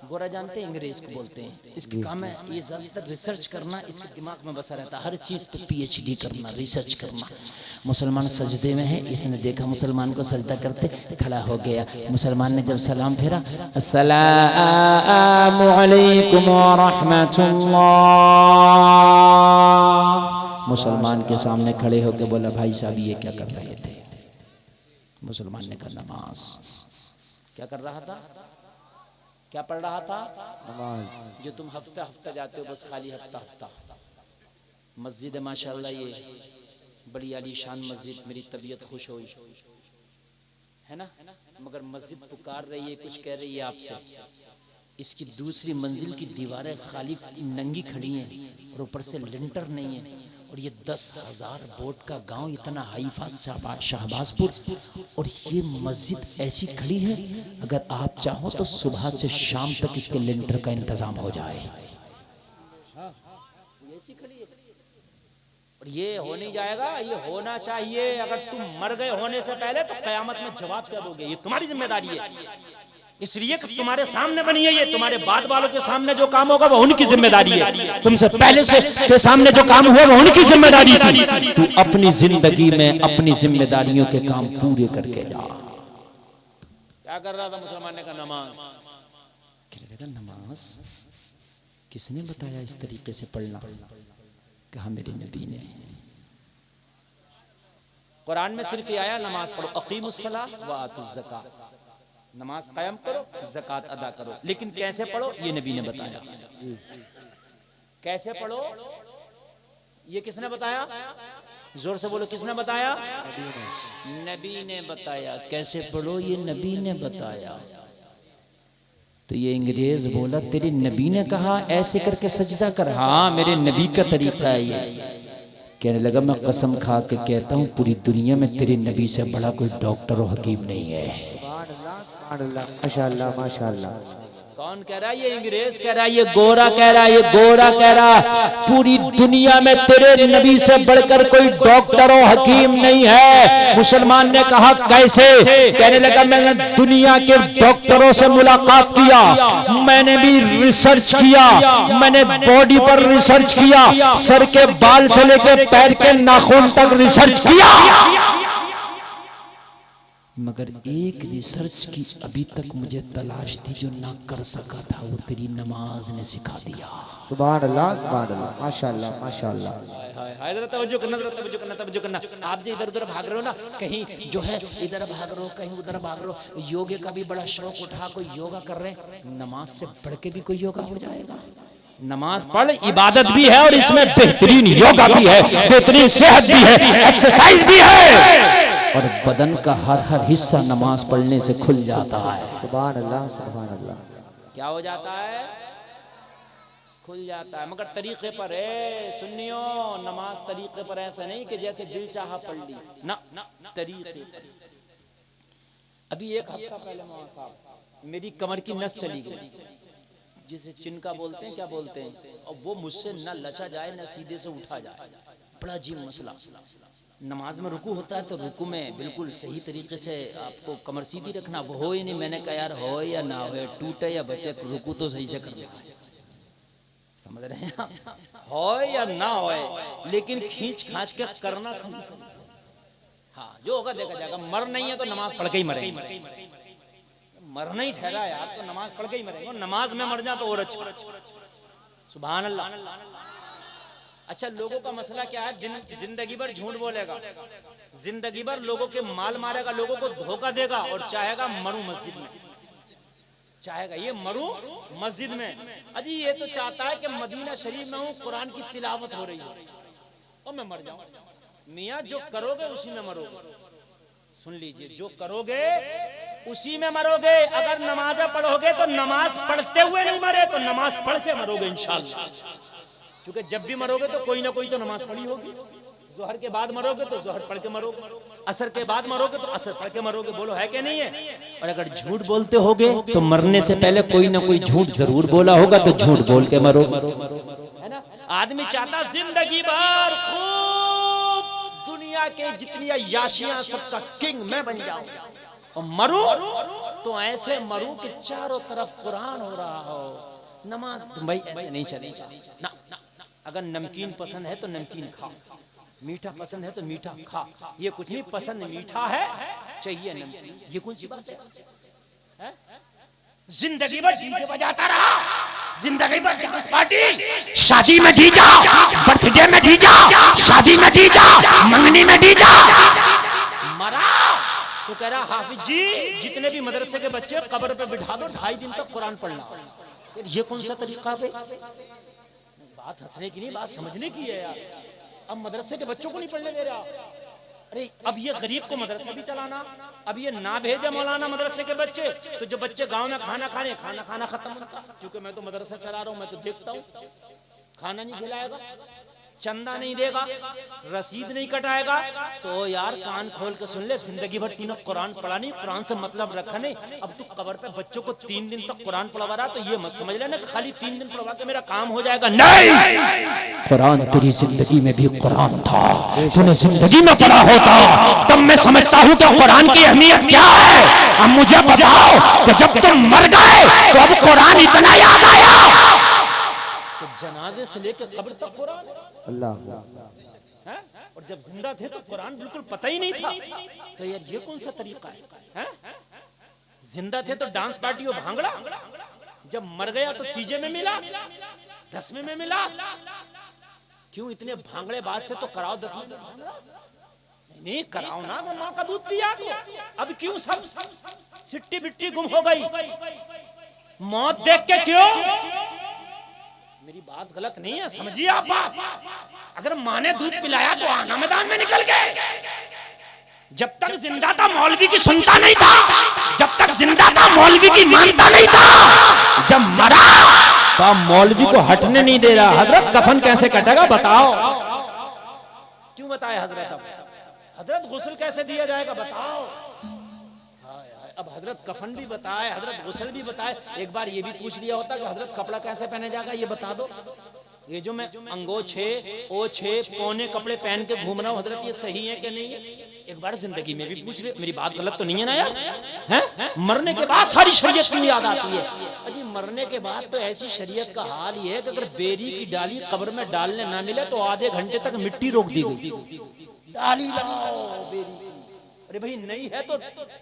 गोरा जानते हैं अंग्रेज को बोलते हैं, इसका काम है ये ज्यादातर रिसर्च करना, इसके दिमाग में बसा रहता है, हर चीज पे पीएचडी करना, रिसर्च करना। मुसलमान सजदे में है, इसने देखा मुसलमान को सजदा करते, खड़ा हो गया। मुसलमान ने जब सलाम फेरा, अस्सलामु अलैकुम व रहमतुल्लाह, मुसलमान के सामने खड़े होकर बोला भाई साहब ये क्या कर रहे थे? मुसलमान ने कहा नमाज। क्या कर रहा था? क्या पढ़ रहा था? नमाज। जो तुम हफ्ता हफ्ता जाते हो, बस खाली हफ्ता हफ्ता। मस्जिद है माशाल्लाह, ये बड़ी आलीशान मस्जिद, मेरी तबीयत खुश हुई है ना, मगर मस्जिद पुकार रही है, कुछ कह रही है आपसे। इसकी दूसरी मंजिल की दीवारें खाली नंगी खड़ी हैं और ऊपर से लिंटर नहीं है, और ये 10,000 बोट का गांव, इतना हाईफा शाहबाजपुर, और ये मस्जिद ऐसी खड़ी है, अगर आप चाहो तो सुबह से शाम तक इसके लिंटर का इंतजाम हो जाए। ऐसी खड़ी है, और ये हो नहीं जाएगा, ये होना चाहिए। अगर तुम मर गए होने से पहले तो कयामत में जवाब क्या दोगे? ये तुम्हारी जिम्मेदारी है, इसलिए कि तुम्हारे सामने बनी है ये। तुम्हारे बाद वालों के सामने जो काम होगा वो उनकी जिम्मेदारी है, तुमसे पहले से के सामने जो काम हुआ वो उनकी जिम्मेदारी थी। तू अपनी जिंदगी में अपनी जिम्मेदारियों के काम पूरे करके जा। क्या कर रहा था मुसलमान ने कहा नमाज। कहने लगा नमाज किसने बताया इस तरीके से पढ़ना? कहा मेरे नबी ने। कुरान में सिर्फ ये आया नमाज पढ़ो, अकीमुस्सलाह व आतुज़ ज़कात, नमाज कायम करो, ज़कात अदा करो। लेकिन कैसे पढ़ो ये नबी ने बताया। कैसे पढ़ो ये किसने बताया? जोर से बोलो, किसने बताया? नबी ने बताया। कैसे पढ़ो ये नबी ने बताया। तो ये अंग्रेज बोला तेरे नबी ने कहा ऐसे करके सजदा कर? हाँ मेरे नबी का तरीका है ये। कहने लगा मैं कसम खा के कहता हूँ पूरी दुनिया में तेरे नबी से बड़ा कोई डॉक्टर और हकीम नहीं है। माशाअल्लाह माशाअल्लाह। कौन कह रहा है? ये अंग्रेज कह रहा है, ये गोरा कह रहा है, ये गोरा कह रहा है पूरी दुनिया में तेरे नबी से बढ़कर कोई डॉक्टर और हकीम नहीं है। मुसलमान ने कहा कैसे? कहने लगा मैंने दुनिया के डॉक्टरों से मुलाकात किया, मैंने भी रिसर्च किया, मैंने बॉडी पर रिसर्च किया, सर के बाल से लेकर पैर के नाखून तक रिसर्च किया, मगर एक रिसर्च की अभी तक मुझे तलाश थी जो ना कर सका था, वो तेरी नमाज ने सिखा दिया। सुभान अल्लाह सुभान अल्लाह माशाअल्लाह माशाअल्लाह। जरा तवज्जो करना, जरा तवज्जो करना, तवज्जो करना। आप जो इधर उधर भाग रहे हो ना, कहीं जो है इधर भाग रहे हो, कहीं उधर भाग रहे हो, योगे का भी बड़ा शौक उठा कोई योगा कर रहे हैं, नमाज से बढ़ के भी कोई योगा हो जाएगा? नमाज पढ़ इबादत भी है और इसमें बेहतरीन योगा भी है, बेहतरीन सेहत भी है, एक्सरसाइज भी है, और बदन का हर हर हिस्सा नमाज पढ़ने से खुल जाता है। सुभान अल्लाह सुभान अल्लाह। क्या हो जाता है? खुल जाता है, मगर तरीके पर है सुन्नियों। नमाज तरीके पर ऐसा नहीं कि जैसे दिल चाहा पढ़ ली, ना तरीके पर। अभी एक हफ्ता पहले मौलाना साहब मेरी कमर की नस चली गई, जिसे चिनका बोलते हैं, क्या बोलते हैं, और वो मुझसे न लचा जाए न सीधे से उठा जाए। बड़ा अजीब मसला। नमाज में रुकू होता है तो रुकू में बिल्कुल सही तरीके से आपको कमर सीधी रखना, वो हो ही नहीं। मैंने कहा यार हो या ना हो, टूटे या बचे, रुकू तो सही से करना है। समझ रहे हैं? हो या ना हो, लेकिन खींच खांच के करना। हाँ जो होगा देखा जाएगा। मर नहीं है तो नमाज पढ़ के ही मरेंगे। मरना ही ठहरा यार तो नमाज पढ़ के ही मरेंगे। नमाज में मर जा तो और अच्छा। सुभान अल्लाह। अच्छा लोगों का मसला क्या है? जिंदगी भर झूठ बोलेगा, जिंदगी भर लोगों के माल मारेगा, लोगों को धोखा देगा, और चाहेगा मरू मस्जिद में, चाहेगा ये मरू मस्जिद में। अजी ये तो चाहता है कि मदीना शरीफ में हूँ, कुरान की तिलावत हो रही है और मैं मर जाऊं। मियाँ जो करोगे उसी में मरोगे। सुन लीजिए, जो करोगे उसी में मरोगे। अगर नमाज़ें पढ़ोगे तो नमाज पढ़ते हुए नहीं मरे तो नमाज पढ़ के मरोगे इंशाअल्लाह। क्योंकि जब भी मरोगे तो कोई ना कोई तो नमाज पढ़ी होगी। जोहर के बाद मरोगे तो जोहर पढ़ के मरोगे, असर के बाद मरोगे तो असर पढ़ के मरोगे। बोलो है कि नहीं है? और अगर झूठ बोलते होगे तो मरने से पहले कोई ना कोई झूठ जरूर बोला होगा, तो झूठ बोल के मरो, है ना? आदमी चाहता जिंदगी भर खूब दुनिया के जितनी याशियां सबका किंग मैं बन जाऊं, और मरूं तो ऐसे मरूं कि चारों तरफ कुरान हो रहा हो। नमाज भाई ऐसे नहीं चलेगा ना। अगर नमकीन पसंद है तो नमकीन खा, मीठा पसंद है तो मीठा खा। ये कुछ नहीं पसंद, मीठा है चाहिए नमकीन, ये कौन सी बात है? जिंदगी भर डीजे बजाता रहा, जिंदगी भर डांस पार्टी, शादी में डीजा, बर्थडे में डीजा, शादी में डीजा, मंगनी में डीजा, मरा तो कह रहा हाफिज जी जितने भी मदरसे के बच्चे कब्र पे बिठा दो, 2.5 दिन तक कुरान पढ़ना। ये कौन सा तरीका है? बात हंसने की नहीं, बात समझने की है यार। अब मदरसे के बच्चों को नहीं पढ़ने दे रहा, अरे अब ये गरीब को मदरसा भी चलाना, अब ये ना भेजे मौलाना मदरसे के बच्चे, तो जो बच्चे गांव में खाना खाना खत्म होता। क्योंकि मैं तो मदरसा चला रहा हूँ, मैं तो देखता हूँ, खाना नहीं खिलाएगा, चंदा नहीं देगा, रसीद नहीं कटाएगा, तो यार कान खोल के सुन ले, जिंदगी भर तीनों कुरान पढ़ा नहीं, कुरान से मतलब रखा नहीं, अब तू कब्र पे बच्चों को 3 दिन तक कुरान पढ़वा रहा, तो ये मत समझ लेना कि खाली 3 दिन पढ़वा के मेरा काम हो जाएगा। नहीं, कुरान तेरी जिंदगी में भी कुरान था, तूने जिंदगी में पढ़ा होता तब मैं समझता हूँ कि कुरान की अहमियत क्या है। अब मुझे बताओ कि जब तुम मर गए तो अब कुरान इतना याद आया, जनाजे से लेकर कब्र तक कुरान अल्लाह। है? और जब जिंदा थे तो कुरान बिल्कुल पता ही नहीं था। तो यार ये कौन सा तरीका है? जिंदा थे तो डांस पार्टी और भांगड़ा, जब मर गया तो तीजे में मिला, 10वें में मिला। क्यों इतने भांगड़े बाज थे तो कराओ 10वें में भांगड़ा, नहीं कराओ ना, वो माँ का दूध पिया तो। अब क्यों सब सिट्टी बिट्टी गुम हो गई, मौत देख के क्यों? मेरी बात गलत नहीं है, समझिए आप। अगर माँ ने दूध पिलाया तो आना मैदान में निकल गए। जब तक जिंदा था मौलवी की सुनता नहीं था, जब तक जिंदा था मौलवी की मानता नहीं था, जब मरा तो मौलवी को हटने नहीं दे रहा। हजरत कफन कैसे कटेगा बताओ? क्यों बताए हजरत? हजरत गुस्ल कैसे दिया जाएगा बताओ? अब हजरत कफन भी बताए, हजरत गुस्ल भी बताए। एक बार ये भी पूछ लिया होता कि हजरत कपड़ा कैसे पहने जाएगा, ये बता दो। ये जो मैं अंगोछे ओछे पौने कपड़े पहन के घूम रहा हूँ, हजरत ये सही है कि नहीं है? एक बार जिंदगी में भी पूछ ले। मेरी बात गलत तो नहीं है ना यार? हैं? मरने के बाद सारी शरीयत क्यों याद आती है? अजी मरने के बाद तो ऐसी शरीयत का हाल ये है कि अगर बेरी की डाली कब्र में डालने ना मिले तो आधे घंटे तक मिट्टी रोक दी गई। डाली लाओ बेरी, अरे भाई नहीं है तो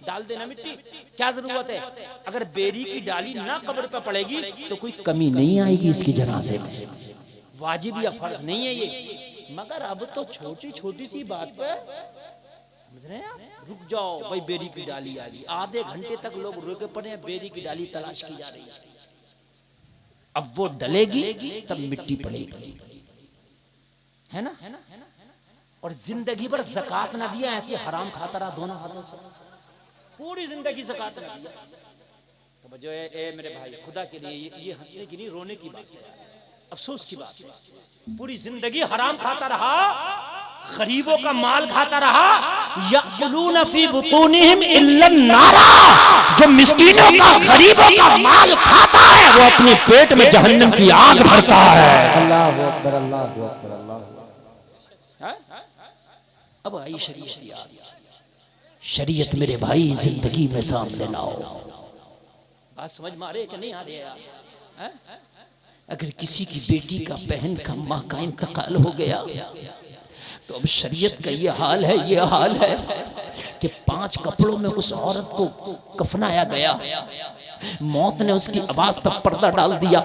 डाल देना मिट्टी, क्या जरूरत है? अगर बेरी की डाली ना कब्र पे पड़ेगी तो कोई कमी नहीं आएगी इसकी जनाजे में। वाजिब या फर्ज नहीं है ये, मगर अब तो छोटी छोटी सी बात पे समझ रहे हैं आप? रुक जाओ भाई, बेरी की डाली आ गई, आधे घंटे तक लोग रुके पड़े हैं, बेरी की डाली तलाश की जा रही है। अब वो डलेगी तब मिट्टी पड़ेगी, है ना? और जिंदगी भर ज़कात ना दिया, ऐसी हराम खाता रहा दोनों हाथों से, पूरी जिंदगी ज़कात ना दिया। तो जो है मेरे भाई, खुदा के लिए ये हंसने की नहीं रोने की बात है, अफसोस की बात है। पूरी जिंदगी हराम खाता रहा, गरीबों का माल खाता रहा। यअकुलून फी बुतूनिहिम इल्ला नारा, जो मिस्कीनों का गरीबों का माल खाता है वो अपने पेट में जहन्नम की आग भरता है। अल्लाहु अकबर, अल्लाहु अकबर, अल्लाहु। अब आई शरीयत यार, शरीयत मेरे भाई जिंदगी में सामने लाओ। बात समझ में आ रही है कि नहीं आ रही है यार? अगर किसी की बेटी का, बहन का, माँ का इंतकाल हो गया तो अब शरीयत का ये हाल है कि 5 कपड़ों में उस औरत को कफनाया गया। मौत ने उसकी आवाज पर पर्दा डाल दिया,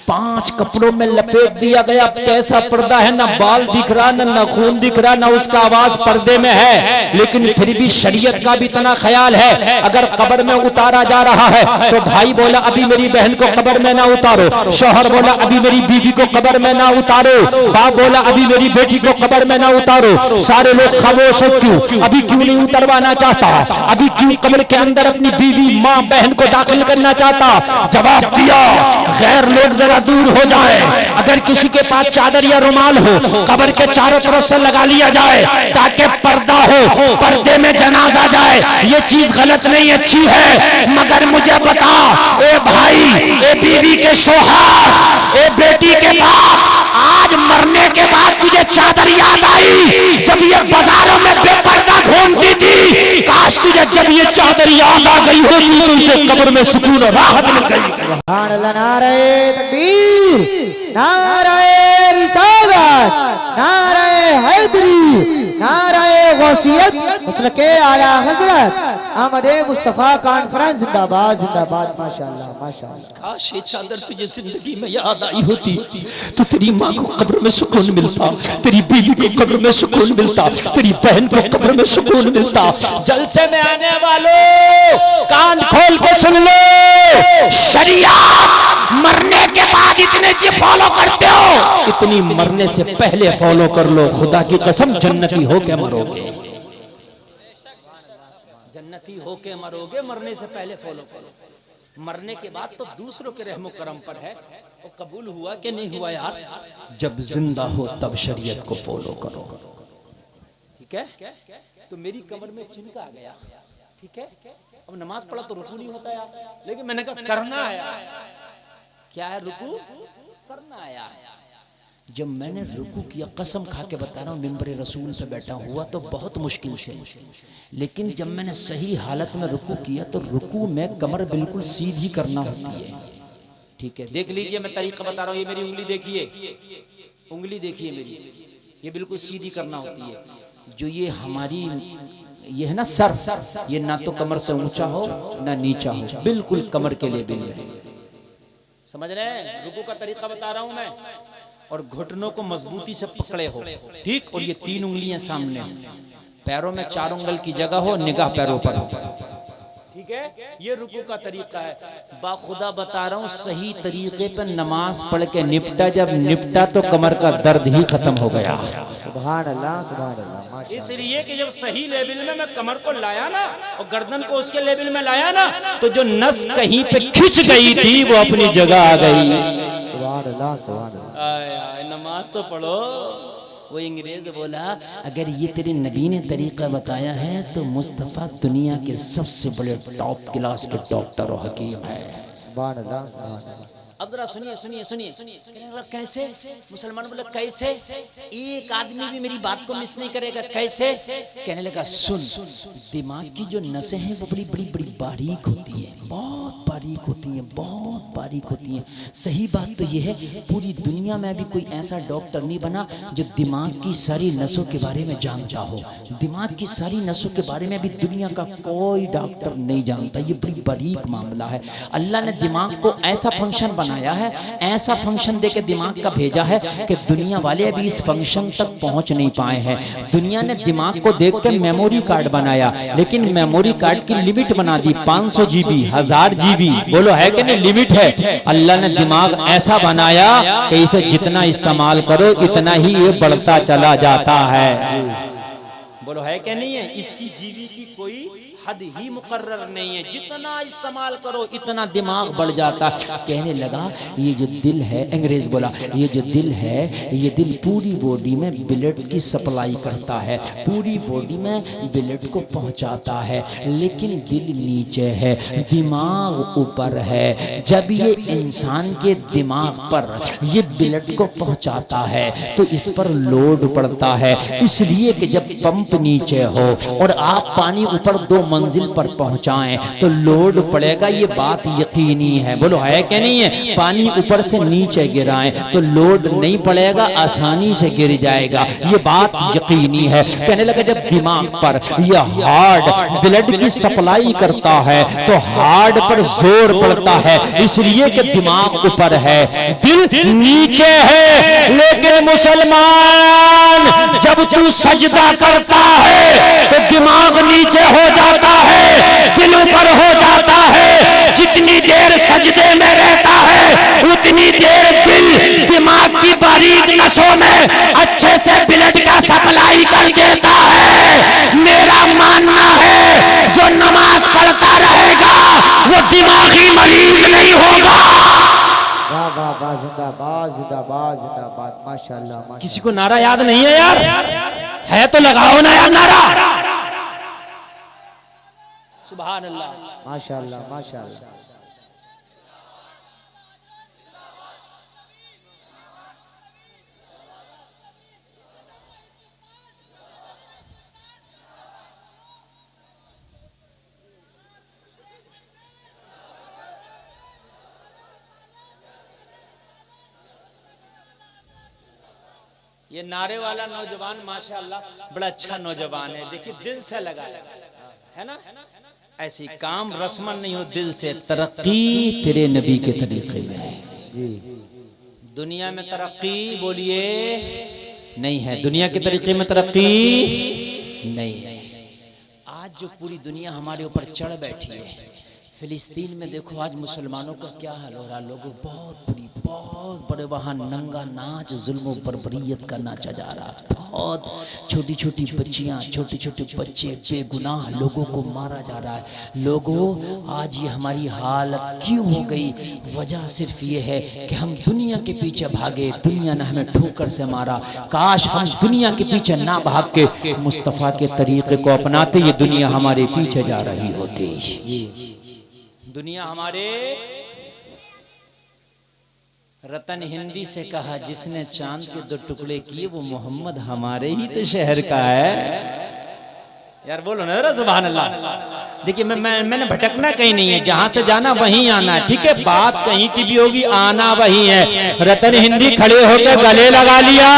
5 कपड़ों में लपेट दिया गया। कैसा पर्दा है, ना बाल दिख रहा, ना खून दिख रहा, ना उसका आवाज पर्दे में है। लेकिन फिर भी शरीयत का भी इतना ख्याल है, अगर कब्र में उतारा जा रहा है तो भाई बोला अभी मेरी बहन को कब्र में ना उतारो, शौहर बोला अभी मेरी बीवी को कब्र में ना उतारो, बाप बोला अभी मेरी बेटी को कब्र में ना उतारो। सारे लोग खामोश हो, क्यों? अभी क्यों नहीं उतरवाना चाहता? अभी क्यों कब्र के अंदर अपनी बीवी, माँ, बहन को दाखिल करना चाहता? जवाब दिया, गैर लोग जरा दूर हो जाए। अगर किसी के पास चादर या रुमाल हो, कब्र के चारों तरफ से लगा लिया जाए ताकि पर्दा हो, पर्दे में जनाजा जाए। ये चीज गलत नहीं, अच्छी है, मगर मुझे बता, ए भाई, ए बीवी के शौहर, ए बेटी के बाप, आज मरने के बाद तुझे चादर याद आई जब ये बाजारों में बेपर्दा घूमती थी? काश तुझे जब ये चादर याद आ गई होती तो इसे कब्र में सुकून और राहत मिल गई। सुभान अल्लाह, नारे तकबीर, नारे रिसालत, नारे हैदरी, नारे गौसियत, मसलके आला हजरत अहमद मुस्तफा कॉन्फ्रेंस जिंदाबाद, जिंदाबाद। माशाअल्लाह, माशाअल्लाह। काश ये चादर तुझे जिंदगी में याद आई होती तो तेरी माँ को कब्र में सुकून मिलता, तेरी बीवी को कब्र में सुकून मिलता, तेरी बहन को कब्र में सुकून मिलता। जलसे में आने वालों कान खोल के सुन लो, शरीयत मरने के बाद इतने जी फॉलो करते हो, इतनी मरने से पहले फॉलो कर लो। खुदा की कसम जन्नती हो के मरोगे। जन्नती होके मरोगे, मरने से पहले फॉलो करो, मरने के बाद तो दूसरों के रहमो करम पर है। वो कबूल हुआ कि नहीं हुआ यार? जब जिंदा हो तब शरीयत को फॉलो करो, ठीक है? तो मेरी कमर में चिनका आ गया, ठीक है? अब नमाज पढ़ा तो रुकू नहीं होता यार, लेकिन मैंने कहा करना आया। क्या है? रुकू करना आया। जब मैंने रुकू किया, कसम खा के बता रहा हूँ, मिंबर रसूल पे बैठा हुआ तो बहुत मुश्किल से, लेकिन जब मैंने सही हालत में रुकू किया तो रुकू में कमर बिल्कुल सीधी करना होती है, ठीक है? देख लीजिए, मैं तरीका बता रहा हूँ। ये मेरी उंगली देखिए, उंगली देखिए मेरी, ये बिल्कुल सीधी करना होती है। जो ये हमारी ये है ना सर, ये ना तो कमर से ऊंचा हो ना नीचा हो, बिल्कुल कमर के लिए बिल्कुल, समझ रहे हैं? रुकू का तरीका बता रहा हूं मैं। और घुटनों को मजबूती से पकड़े हो, ठीक? और ये 3 उंगलियां सामने हो, पैरों में 4 उंगल की जगह हो, निगाह पैरों पर हो, ठीक है? ये रुकू का तरीका है। बाखुदा बता रहा हूँ, सही तरीके पर नमाज पढ़ के निपटा, जब निपटा तो कमर का दर्द ही खत्म हो गया। सुभान अल्लाह, सुभान अल्लाह, माशाअल्लाह। इसलिए कि जब सही लेवल में मैं कमर को लाया ना और गर्दन को उसके लेवल में लाया ना, तो जो नस कहीं पे खिंच गई थी वो अपनी जगह आ गई। सुभान अल्लाह, सुभान अल्लाह। नमाज तो पढ़ो। वो अंग्रेज बोला, अगर ये तेरे नबी ने तरीका बताया है तो मुस्तफ़ा दुनिया के सबसे बड़े टॉप क्लास के डॉक्टर और हकीम है। सुभान अल्लाह, सुभान अल्लाह। अब जरा सुनिए सुनिए सुनिए। कहने लगा कैसे? मुसलमान बोला कैसे? एक आदमी भी मेरी बात को मिस नहीं करेगा, कैसे? कहने लगा सुन, दिमाग की जो नसें हैं वो बड़ी बड़ी बड़ी बारीक होती है, बहुत बारीक होती हैं, बहुत बारीक होती हैं। सही बात तो ये है, पूरी दुनिया में भी कोई ऐसा डॉक्टर नहीं बना जो दिमाग की सारी नसों के बारे में जानता हो। दिमाग की सारी नसों के बारे में भी दुनिया का कोई डॉक्टर नहीं जानता। ये बड़ी बारीक मामला है। अल्लाह ने दिमाग को ऐसा फंक्शन बनाया है, ऐसा फंक्शन देके दिमाग का भेजा है कि दुनिया वाले अभी इस फंक्शन तक पहुंच नहीं पाए हैं। दुनिया ने दिमाग को देख के मेमोरी कार्ड बनाया, लेकिन मेमोरी कार्ड की लिमिट बना दी 500 GB, 1000 GB। बोलो है कि नहीं? लिमिट है। अल्लाह ने दिमाग ऐसा बनाया कि इसे जितना इस्तेमाल करो इतना ही ये बढ़ता चला जाता है। बोलो है कि नहीं है? इसकी जीबी की कोई हद ही मुकर्रर नहीं है, जितना इस्तेमाल करो इतना दिमाग बढ़ जाता। कहने लगा ये जो दिल है, अंग्रेज बोला ये जो दिल है, ये दिल पूरी बॉडी में ब्लड की सप्लाई करता है, पूरी बॉडी में ब्लड को पहुंचाता है, लेकिन दिल नीचे है, दिमाग ऊपर है। जब ये इंसान के दिमाग पर ये ब्लड को पहुंचाता है तो इस पर लोड पड़ता है, इसलिए कि जब पंप नीचे हो और आप पानी ऊपर 2 मंजिल पर पहुंचाएं तो लोड पड़ेगा। ये बात यकीनी है। बोलो है कि नहीं है? पानी ऊपर से नीचे गिराएं तो लोड नहीं पड़ेगा, आसानी से गिर जाएगा। ये बात यकीनी है। कहने लगा जब दिमाग पर यह हार्ट ब्लड की सप्लाई करता है तो हार्ट पर जोर पड़ता है, इसलिए कि दिमाग ऊपर है, दिल नीचे है। लेकिन मुसलमान जब तू सजदा करता है तो दिमाग नीचे हो जाता है, दिल ऊपर हो जाता है। जितनी देर सजदे में रहता है उतनी देर दिल दिमाग की बारीक नसों में अच्छे से ब्लड का सप्लाई कर देता है। मेरा मानना है जो नमाज पढ़ता रहेगा वो दिमागी मरीज नहीं होगा। वाह वाह वाह, जिंदाबाद जिंदाबाद जिंदाबाद, माशाअल्लाह माशाअल्लाह। किसी को नारा याद नहीं है यार? है तो लगाओ ना यार नारा। सुभान अल्लाह, माशाअल्लाह माशाअल्लाह। ये नारे वाला नौजवान माशाअल्लाह बड़ा अच्छा नौजवान है। देखिए दिल से लगाया है ना। ऐसी काम रस्मन नहीं हो, दिल से। तरक्की तेरे नबी के तरीके में है जी। दुनिया में तरक्की बोलिए नहीं है, दुनिया के तरीके में तरक्की नहीं है। आज जो पूरी दुनिया हमारे ऊपर चढ़ बैठी है, फिलिस्तीन में देखो आज मुसलमानों का क्या हाल हो रहा है। लोगों बहुत बड़े वहाँ नंगा नाच जुल्म बर्बरियत का नाचा जा रहा है। बहुत छोटी छोटी बच्चियाँ छोटे छोटे बच्चे बेगुनाह लोगों को मारा जा रहा है। लोगों आज ये हमारी हालत क्यों हो गई? वजह सिर्फ ये है कि हम दुनिया के पीछे भागे, दुनिया ने हमें ठोकर से मारा। काश हम दुनिया के पीछे ना भाग के मुस्तफ़ा के तरीके को अपनाते, ये दुनिया हमारे पीछे जा रही होती। दुनिया हमारे रतन हिंदी से कहा जिसने चांद के 2 टुकड़े किए वो मोहम्मद हमारे ही तो शहर का है। यार बोलो ना सुभान अल्लाह। देखिए मैंने भटकना कहीं नहीं है, जहां से जाना वहीं आना है। ठीक है, बात कहीं की भी होगी, आना वहीं है। रतन हिंदी खड़े होकर गले लगा लिया,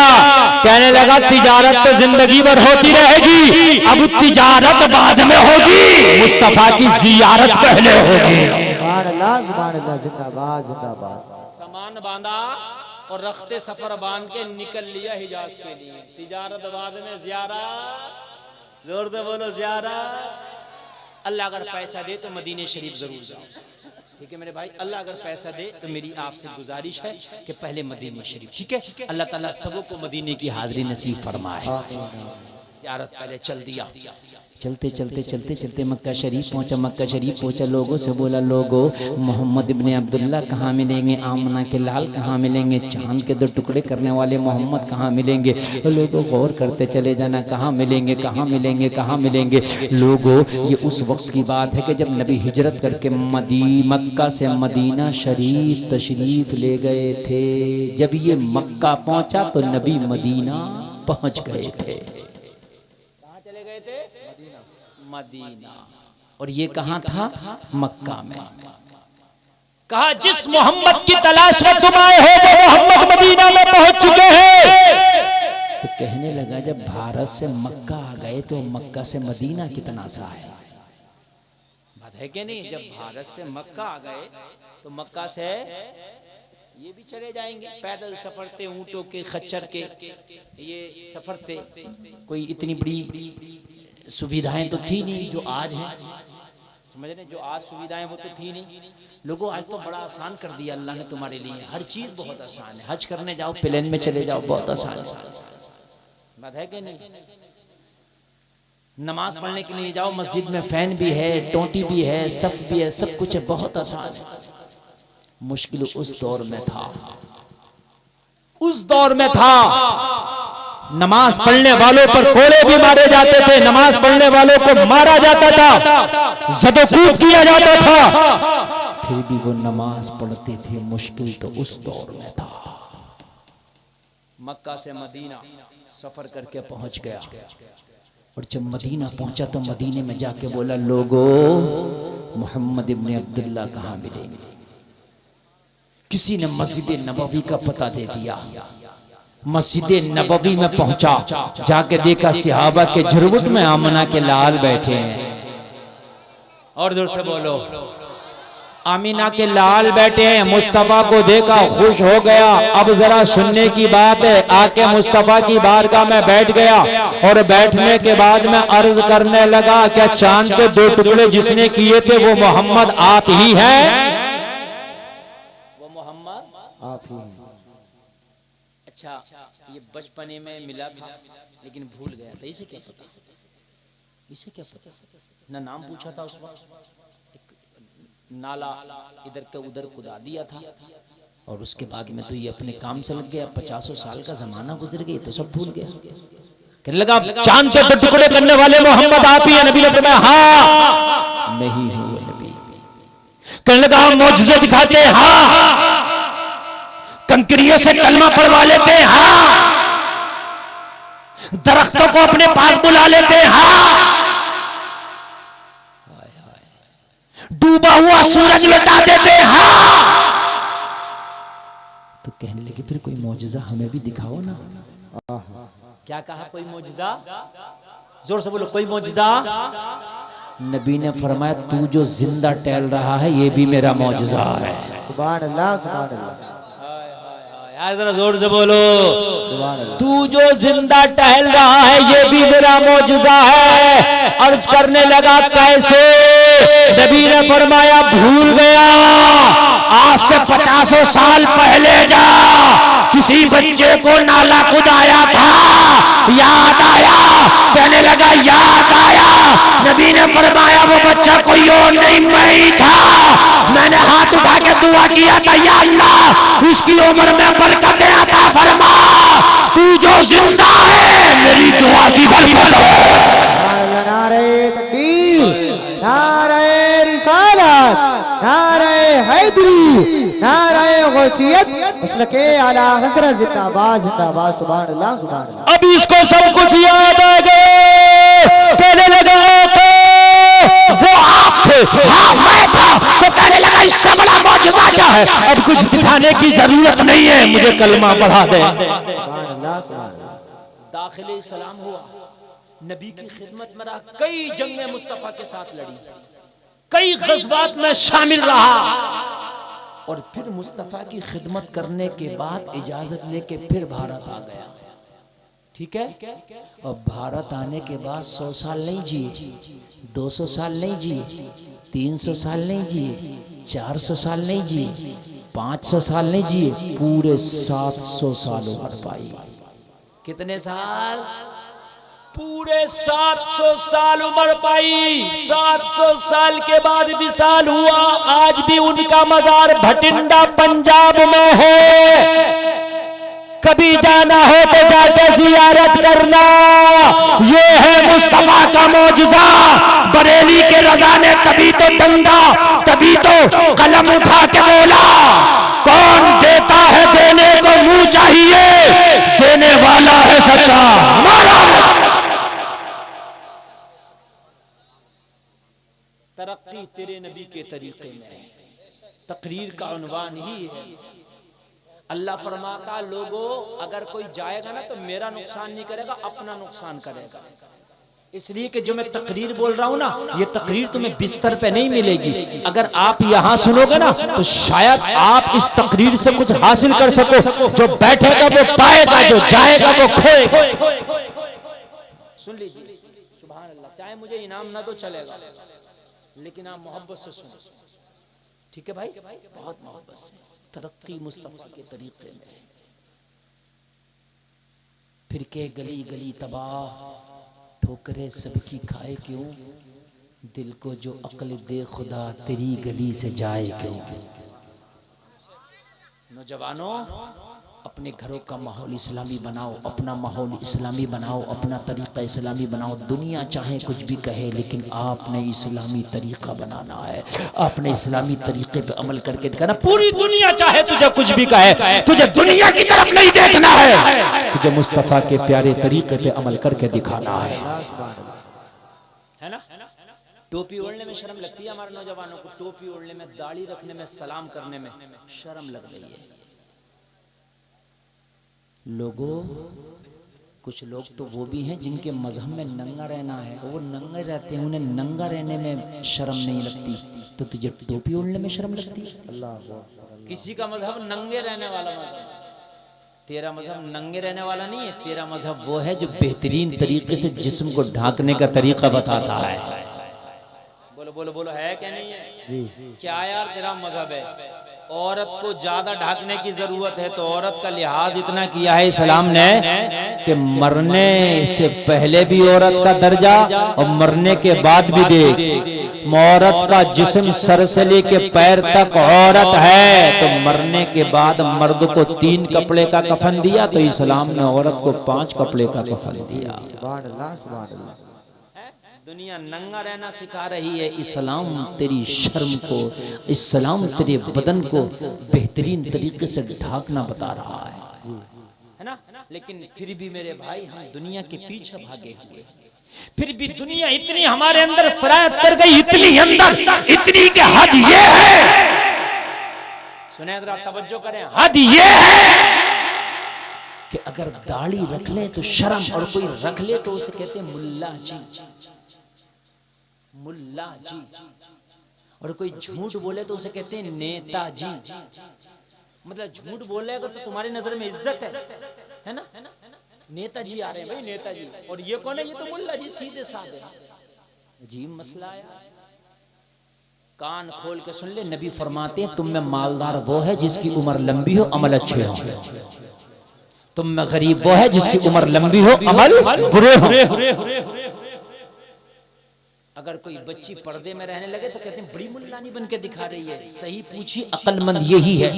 कहने लगा तिजारत तो जिंदगी भर होती रहेगी, अब तिजारत बाद में होगी, मुस्तफा की जियारत पहले होगी। सुभान अल्लाह जिंदाबाद जिंदाबाद। सामान बांधा और रखते सफर बांध के निकल लिया हिजाज के लिए। तिजारत बाद में ज़ियारत, जोर से बोलो ज़ियारत। अल्लाह अगर पैसा दे तो मदीने शरीफ जरूर जाओ। ठीक है मेरे भाई, अल्लाह अगर पैसा दे तो मेरी आपसे गुजारिश है कि पहले मदीने शरीफ। ठीक है, अल्लाह ताला सबों को मदीने की हाजिरी नसीब फरमाए। ज़ियारत पहले चल दिया। चलते चलते चलते चलते मक्का शरीफ पहुंचा। मक्का शरीफ पहुंचा, लोगों से बोला, लोगों मोहम्मद इब्ने अब्दुल्ला कहाँ मिलेंगे? आमना के लाल कहाँ मिलेंगे? चांद के 2 टुकड़े करने वाले मोहम्मद कहाँ मिलेंगे? लोगों गौर करते चले जाना, कहाँ मिलेंगे कहाँ मिलेंगे कहाँ मिलेंगे। लोगों ये उस वक्त की बात है कि जब नबी हिजरत करके मक्का से मदीना शरीफ तशरीफ ले गए थे। जब ये मक्का पहुंचा तो नबी मदीना पहुंच गए थे। कहाँ चले गए थे? मदीना। और ये कहां था? मक्का में। कहा जिस मोहम्मद की तलाश में तुम आए हो वो मोहम्मद मदीना में पहुंच चुके हैं। तो कहने लगा जब भारत से मक्का आ गए तो मक्का से मदीना कितना सा है? बात है कि नहीं? जब भारत से मक्का आ गए तो मक्का से ये भी चले जाएंगे। पैदल सफर थे, ऊंटों के खच्चर के ये सफर थे। कोई इतनी बड़ी सुविधाएं तो थी नहीं जो आज हैं, समझ रहे? जो आज सुविधाएं वो तो थी नहीं। लोगों आज तो बड़ा आसान कर दिया अल्लाह ने तुम्हारे लिए, हर चीज बहुत आसान है। हज करने जाओ प्लेन में चले जाओ, बहुत आसान है। बात है कि नहीं? नमाज पढ़ने के लिए जाओ, मस्जिद में फैन भी है, टोटी भी है, सफ भी है, सब कुछ है, बहुत आसान है। मुश्किल उस दौर में था, उस दौर में था नमाज पढ़ने वालों पर कोड़े भी मारे जाते थे, नमाज पढ़ने वालों को मारा जाता था, ज़दोकूब किया जाता था, फिर भी वो नमाज पढ़ते थे। मुश्किल तो उस दौर में था। मक्का से मदीना सफर करके पहुंच गया और जब मदीना पहुंचा तो मदीने में जाके बोला, लोगों मोहम्मद इब्ने अब्दुल्ला कहाँ मिलेंगे? किसी ने मस्जिद नबवी का पता दे दिया। मस्जिद नबवी में पहुंचा, जाके देखा सहाबा के झुरमुट में आमना के लाल बैठे हैं। और जोर से बोलो, आमीना के लाल बैठे हैं। मुस्तफा को देखा, खुश हो गया। अब जरा सुनने की बात है। आके मुस्तफा की बारगाह में बैठ गया और बैठने के बाद में अर्ज करने लगा, क्या चांद के 2 टुकड़े जिसने किए थे वो मोहम्मद आप ही हैं? वो मोहम्मद आप ही। अच्छा, ये बचपने में मिला था लेकिन भूल गया था। इसे क्या पता? इसे क्या पता? ना नाम पूछा था उस वक्त। एक नाला इधर का उधर कुदा दिया था और उसके बाद में तो ये अपने काम से लग गया। 50 साल का जमाना गुजर गया तो सब भूल गया। कहने लगा चांद के 2 टुकड़े करने वाले मोहम्मद आप ही हैं? नबी ने फरमाया हाँ मैं ही हूं वो नबी। कहने लगा हम मौजूज़े दिखाते हैं? हाँ। कंकरियों से कलमा पढ़वा लेते हैं? हाँ। दरख्तों को अपने पास बुला लेते हैं? हाँ। डूबा हुआ सूरज लौटा देते हैं? हाँ। तो कहने लगे फिर कोई मौजूज़ा हमें भी दिखाओ ना। क्या कहा? कोई मौजूज़ा? जोर से बोलो, कोई मौजूज़ा? नबी ने फरमाया तू जो जिंदा टहल रहा है ये भी मेरा मौजूज़ा है। सुभान अल्लाह सुभान अल्लाह। यार जरा जोर से बोलो। सुभान अल्लाह। तू जो जिंदा टहल रहा है ये भी मेरा मौजूजा है। अर्ज करने लगा कैसे? नबी ने फरमाया भूल गया, आज से 50 साल पहले जा किसी बच्चे को नाला कुदाया था, याद आया? कहने लगा याद आया। नबी ने फरमाया वो बच्चा कोई और नहीं मैं ही था। मैंने हाथ उठा के दुआ किया था, या अल्लाह उसकी उम्र में बरकत अता फरमा। तू जो जिंदा है मेरी दुआ की बरकत हो। नारे तकबीर, नारे रिसालत, नारे हैदरी, नारे गौसियत, मसलके आला हज़रत जिंदाबाद जिंदाबाद। सुभान अल्लाह सुभान अल्लाह। अब इसको सब कुछ याद आ गए। कहने लगा वो आप थे, हाँ मैं था। तो कहने लगा इससे बड़ा मौजूदा क्या है? अब कुछ दिखाने की जरूरत नहीं है, मुझे कलमा पढ़ा दे। सुभान अल्लाह सुभान अल्लाह। दाखिले सलाम हुआ, नबी की खिदमत में रहा, कई जंगें मुस्तफा के साथ लड़ी, कई गज़वात में शामिल रहा और फिर मुस्तफा की खिदमत करने के बाद इजाजत लेके फिर भारत आ गया। ठीक है। और भारत आने के बाद 100 साल नहीं जिए, 200 साल नहीं जिए, 300 साल नहीं जिए, 400 साल नहीं जिए, 500 साल नहीं जिए, पूरे 700 साल उम्र पाई। कितने साल? पूरे 700 साल उम्र पाई। 700 साल के बाद विशाल हुआ। आज भी उनका मजार भटिंडा पंजाब में है। कभी जाना हो तो जाके जियारत करना। ये है मुस्तफा का मौजूजा। बरेली के रजा ने तभी तो डंडा, तभी तो कलम उठा के बोला, कौन देता है देने को मुंह चाहिए, देने वाला है सच्चा हमारा। तरक्की तेरे नबी के तरीके में। तकरीर का उन्वान ही है। अल्लाह फरमाता लोगों अगर कोई जाएगा ना तो मेरा नुकसान नहीं करेगा, अपना नुकसान करेगा। इसलिए कि जो मैं तकरीर बोल रहा हूं ना, ये तकरीर तुम्हें बिस्तर पे नहीं मिलेगी। अगर आप यहां सुनोगे ना तो शायद आप इस तकरीर से कुछ हासिल कर सको। जो बैठेगा वो पाएगा, जो जाएगा वो खोएगा। सुन लीजिए, सुभान अल्लाह। चाहे मुझे इनाम ना तो चलेगा, लेकिन आप मोहब्बत से सुनो। ठीक है भाई, बहुत मोहब्बत से। तरक्की मुस्तफा के तरीके में। फिर के गली गली तबाह, ठोकरे सबकी खाए क्यों, दिल को जो अक्ल दे खुदा तेरी गली से जाए क्यों। नौजवानों अपने घरों का माहौल इस्लामी बनाओ, अपना माहौल इस्लामी बनाओ, अपना तरीका इस्लामी बनाओ। दुनिया चाहे कुछ भी कहे, लेकिन आपने इस्लामी तरीका बनाना है। आपने इस्लामी तरीके पे अमल करके दिखाना। पूरी दुनिया चाहे तुझे कुछ भी कहे, तुझे दुनिया की तरफ नहीं देखना है, तुझे मुस्तफा के प्यारे तरीके पे अमल करके दिखाना है ना। टोपी ओढ़ने में शर्म लगती है हमारे नौजवानों को। टोपी ओढ़ने में, दाढ़ी रखने में, सलाम करने में शर्म लग रही है। लोगों कुछ लोग तो वो भी हैं जिनके मजहब में नंगा रहना है, वो नंगे रहते हैं, उन्हें नंगा रहने में शर्म नहीं लगती, तो तुझे टोपी ओढ़ने में शर्म लगती है। अल्लाह। किसी का मजहब नंगे रहने वाला मजहब, तेरा मजहब नंगे रहने वाला नहीं है। तेरा मजहब वो है जो बेहतरीन तरीके से जिस्म को ढांकने का तरीका बताता है। बोलो बोलो बोलो, है क्या नहीं है जी? क्या यार तेरा मजहब है औरत को ज्यादा ढांकने की जरूरत है, तो औरत का लिहाज इतना किया है इस्लाम ने कि मरने से पहले भी औरत का दर्जा और मरने के बाद भी देख। औरत का जिस्म सर से लेके पैर तक औरत है, तो मरने के बाद मर्द को 3 कपड़े का कफन दिया, तो इस्लाम ने औरत को 5 कपड़े का कफन दिया। सुभान अल्लाह सुभान अल्लाह। दुनिया नंगा रहना सिखा रही है, इस्लाम तेरी शर्म को, इस्लाम तेरे बदन को बेहतरीन तरीके से ढांकना बता रहा है ना। लेकिन फिर भी मेरे भाई हम दुनिया के पीछे भागे हुए, फिर भी दुनिया इतनी हमारे अंदर सरायत कर गई, इतनी अंदर, इतनी के हद ये है, सुने जरा तवज्जो करें, हद ये है कि अगर दाढ़ी रख ले तो शर्म, और कोई रख ले तो उसे कहते हैं मुल्ला जी, मुल्ला जी। और कोई झूठ बोले तो उसे कहते हैं नेताजी। मतलब झूठ बोलेगा तो तुम्हारी नजर में इज्जत है ना। नेताजी आ रहे हैं भाई, नेताजी, और ये कौन है? ये तो मुल्ला जी सीधे साधे। अजीब मसला आया। कान खोल के सुन ले, नबी फरमाते हैं तुम में मालदार वो है जिसकी उम्र लंबी हो, अमल अच्छे हो। तुम में गरीब वो है जिसकी उम्र लंबी हो, अमल बुरे हो। अगर कोई बच्ची पर्दे में रहने लगे तो कहते हैं बड़ी मुल्लानी बन के दिखा रही है। सही पूछी, अक्लमंद यही है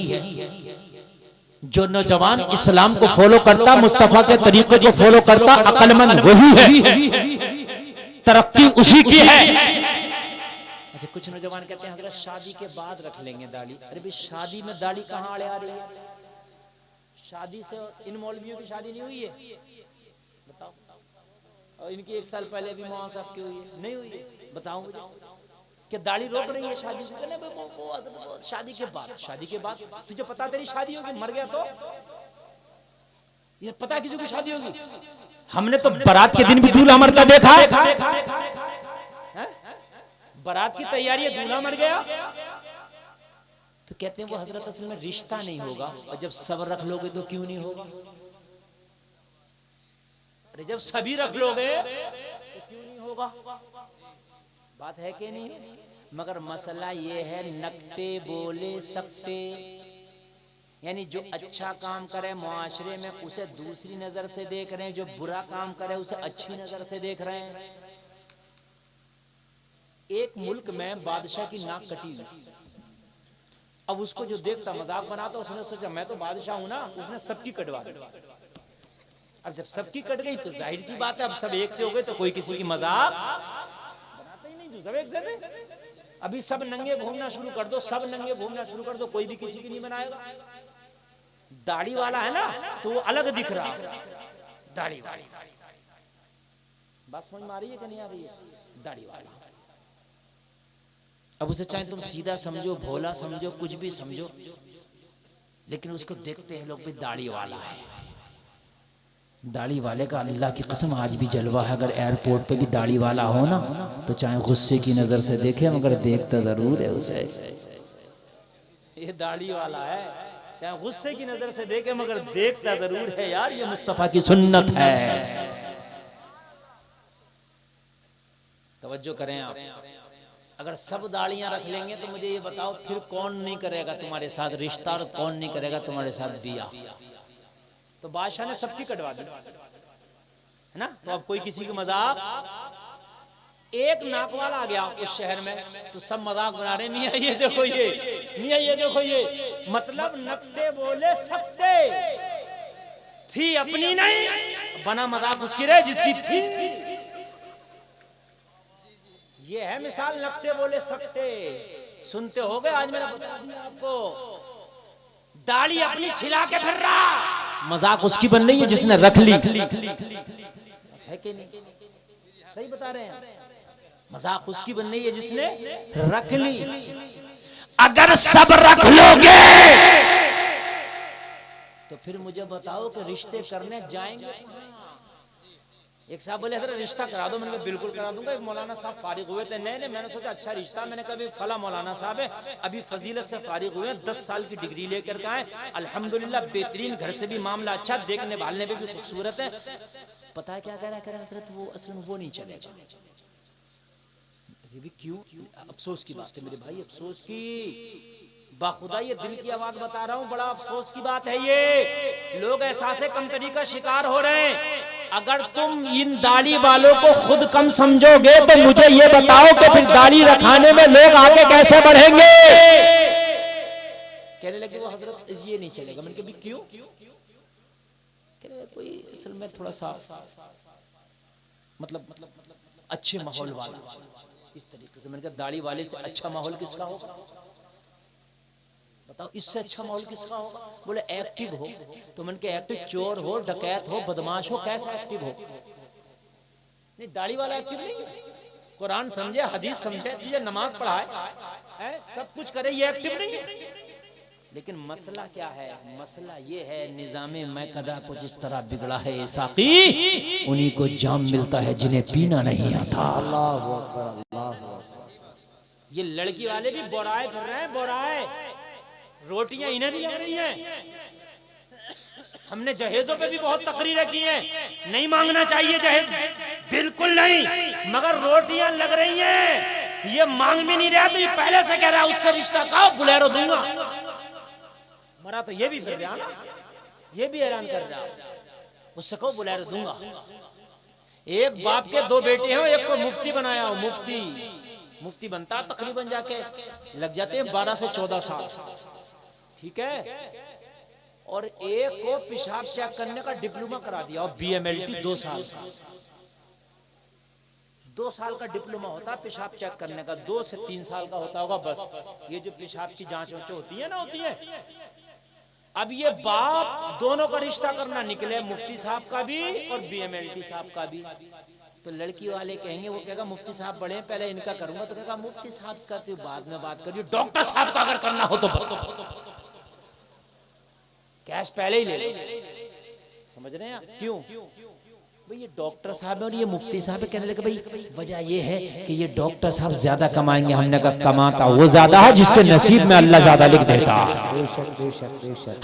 जो नौजवान इस्लाम को फॉलो करता, मुस्तफा के तरीके को फॉलो करता, अक्लमंद वही है, तरक्की उसी की है। अच्छा, कुछ नौजवान कहते हैं हजरत शादी के बाद रख लेंगे दाढ़ी। अरे भाई शादी में दाढ़ी कहाँ आड़े आ रही है? शादी से इन मौलवियों की शादी नहीं हुई है, बताओ। और इनकी 1 साल पहले भी मौलाना साहब की हुई है, नहीं हुई है? बताओ मुझे, क्या दाढ़ी रोक रही है शादी से? वो शादी के बाद, शादी के बाद तुझे पता तेरी शादी होगी, मर गया तो ये पता किसी की शादी होगी? हमने तो बारात के दिन भी दूल्हा मरता देखा है। बारात की तैयारी है, दूल्हा मर गया तो कहते हैं वो हजरत असल में रिश्ता नहीं होगा। और जब सब्र रख लोगे तो क्यों नहीं होगा? अरे जब सभी रख लोगे तो क्यों नहीं होगा? बात है कि नहीं? मगर मसला ये है, नकटे बोले सकते, यानी जो अच्छा काम करे मुआशरे में उसे दूसरी नजर से देख रहे हैं, जो बुरा काम करे उसे अच्छी नजर से देख रहे हैं। एक मुल्क में बादशाह की नाक कटी हुई, अब उसको जो देखता मजाक बनाता, उसने सोचा मैं तो बादशाह हूं ना, उसने सबकी कटवा दी। अब जब सबकी कट गई तो जाहिर सी बात है अब सब एक से हो गए तो कोई किसी की मजाक बनाता ही नहीं, जो सब एक से थे। अभी सब नंगे घूमना शुरू कर दो, सब नंगे घूमना शुरू कर दो, कोई भी किसी की नहीं बनाएगा। दाढ़ी वाला है ना तो वो अलग दिख रहा, दाढ़ी वाला। बात समझ में आ रही है कि नहीं आ रही है? दाढ़ी वाला, अब उसे चाहे तुम सीधा समझो, भोला समझो, कुछ भी समझो, लेकिन उसको देखते हैं लोग भी दाढ़ी वाला है। दाढ़ी वाले का अल्लाह की कसम आज भी जलवा है। अगर एयरपोर्ट पे भी दाढ़ी वाला हो ना तो चाहे गुस्से की नजर से देखे मगर देखता जरूर है उसे। ये दाढ़ी वाला है, चाहे गुस्से की नजर से देखे मगर देखता जरूर है। यार ये मुस्तफा की सुन्नत है। तवज्जो करें आप। अगर सब दाढ़ियां रख लेंगे तो मुझे ये बताओ फिर कौन नहीं करेगा तुम्हारे साथ रिश्ता और कौन नहीं करेगा तुम्हारे साथ बिया? तो बादशाह ने सबकी कटवा दी है ना, तो अब कोई किसी की मजाक। एक नाक वाला आ गया उस शहर में तो सब मजाक बना रहे, मियां ये देखो ये, मियां ये देखो ये। मतलब नकटे बोले सकते थी अपनी नहीं, बना मजाक उसकी रहे जिसकी थी। ये है मिसाल नकटे बोले सकते। सुनते हो गए, आज मैंने बता दिया आपको। दाढ़ी अपनी छिला के फिर रहा, मजाक उसकी बन रही है जिसने रख ली, है कि नहीं? सही बता रहे हैं, मजाक उसकी बन रही है जिसने रख ली। अगर सब रख लोगे तो फिर मुझे बताओ कि रिश्ते करने जाएंगे। एक साहब बोले हजरत रिश्ता करा दो, मैंने कहा बिल्कुल करा दूंगा। एक मौलाना साहब फारिग हुए थे, नए मैंने सोचा अच्छा रिश्ता, मैंने कहा फला मौलाना साहब है अभी फजीलत से फारिग हुए, 10 साल की डिग्री लेकर के आए, अल्हम्दुलिल्लाह बेहतरीन, घर से भी मामला अच्छा, देखने भालने में भी खूबसूरत है। पता है क्या कह रहा है हजरत, वो असल में वो नहीं चलेगा। ये भी क्यों? अफसोस की बात है मेरे भाई, अफसोस की, बाखुदा ये दिल की आवाज बता रहा हूँ, बड़ा अफसोस की बात है। ये लोग एहसास कमतरी का शिकार हो रहे हैं। अगर तुम इन दाढ़ी वालों को खुद कम समझोगे तो मुझे ये बताओ कि फिर दाढ़ी रखाने में लोग आगे कैसे बढ़ेंगे? कहने लगे वो हजरत ये नहीं चलेगा। मैंने कहा क्यों? कहने कोई असल में थोड़ा सा मतलब अच्छे माहौल वाला, इस तरीके से। मैंने कहा दाढ़ी वाले से अच्छा माहौल किसका होगा? बताओ इससे अच्छा माहौल किसका होगा? बोले एक्टिव हो। तो मैंने कहा एक्टिव चोर हो, डकैत हो, बदमाश हो, कैसा एक्टिव हो? नहीं, दाढ़ी वाला एक्टिव नहीं है। कुरान समझे, हदीस समझे, तुझे नमाज पढ़ाए, सब कुछ करे, ये एक्टिव नहीं है। लेकिन मसला क्या है? मसला ये है निज़ामे मैकदा को जिस तरह बिगड़ा है साकी, उन्हीं को जाम मिलता है जिन्हें पीना नहीं आता। अल्लाहु अकबर, अल्लाहु अकबर। ये लड़की वाले भी बोराए फिर रहे हैं, बोराए। रोटियां इन्हें भी लग रही हैं। हमने जहेजों पे भी बहुत तकरीरें की हैं, नहीं मांगना चाहिए जहेज, बिल्कुल नहीं, मगर रोटियां लग रही हैं, ये मांग भी नहीं रहा तो ये पहले से कह रहा है उससे रिश्ता कहो बुलेरो दूंगा। मरा तो ये भी फिर रहा ना, ये भी हैरान कर रहा, उससे कहो बुलेरो दूंगा। एक बाप के दो बेटे हैं, एक को मुफ्ती बनाया हो, मुफ्ती बनता तकरीबन जाके लग जाते हैं 12 से 14 साल, ठीक है, और एक को पेशाब चेक करने का डिप्लोमा करा दिया और BMLT 2 साल का, 2 साल का डिप्लोमा होता है पेशाब चेक करने का, 2 से 3 साल का होता होगा बस। ये जो पेशाब की जांच होती है ना, होती है। अब ये बाप दोनों का रिश्ता करना निकले, मुफ्ती साहब का भी और BMLT साहब का भी। तो लड़की वाले कहेंगे, वो कहेगा मुफ्ती साहब बड़े हैं, पहले इनका करूंगा, तो कहेगा मुफ्ती साहब का तो बाद में बात करिए, डॉक्टर साहब का अगर करना हो तो कैश पहले ही ले लो। समझ रहे हैं आप? क्यों भाई, ये डॉक्टर साहब और ये मुफ्ती साहब कहने लगे भाई वजह ये है कि ये डॉक्टर साहब ज्यादा कमाएंगे। हमने कहा कमाता वो ज्यादा है जिसके नसीब में अल्लाह ज्यादा लिख देता।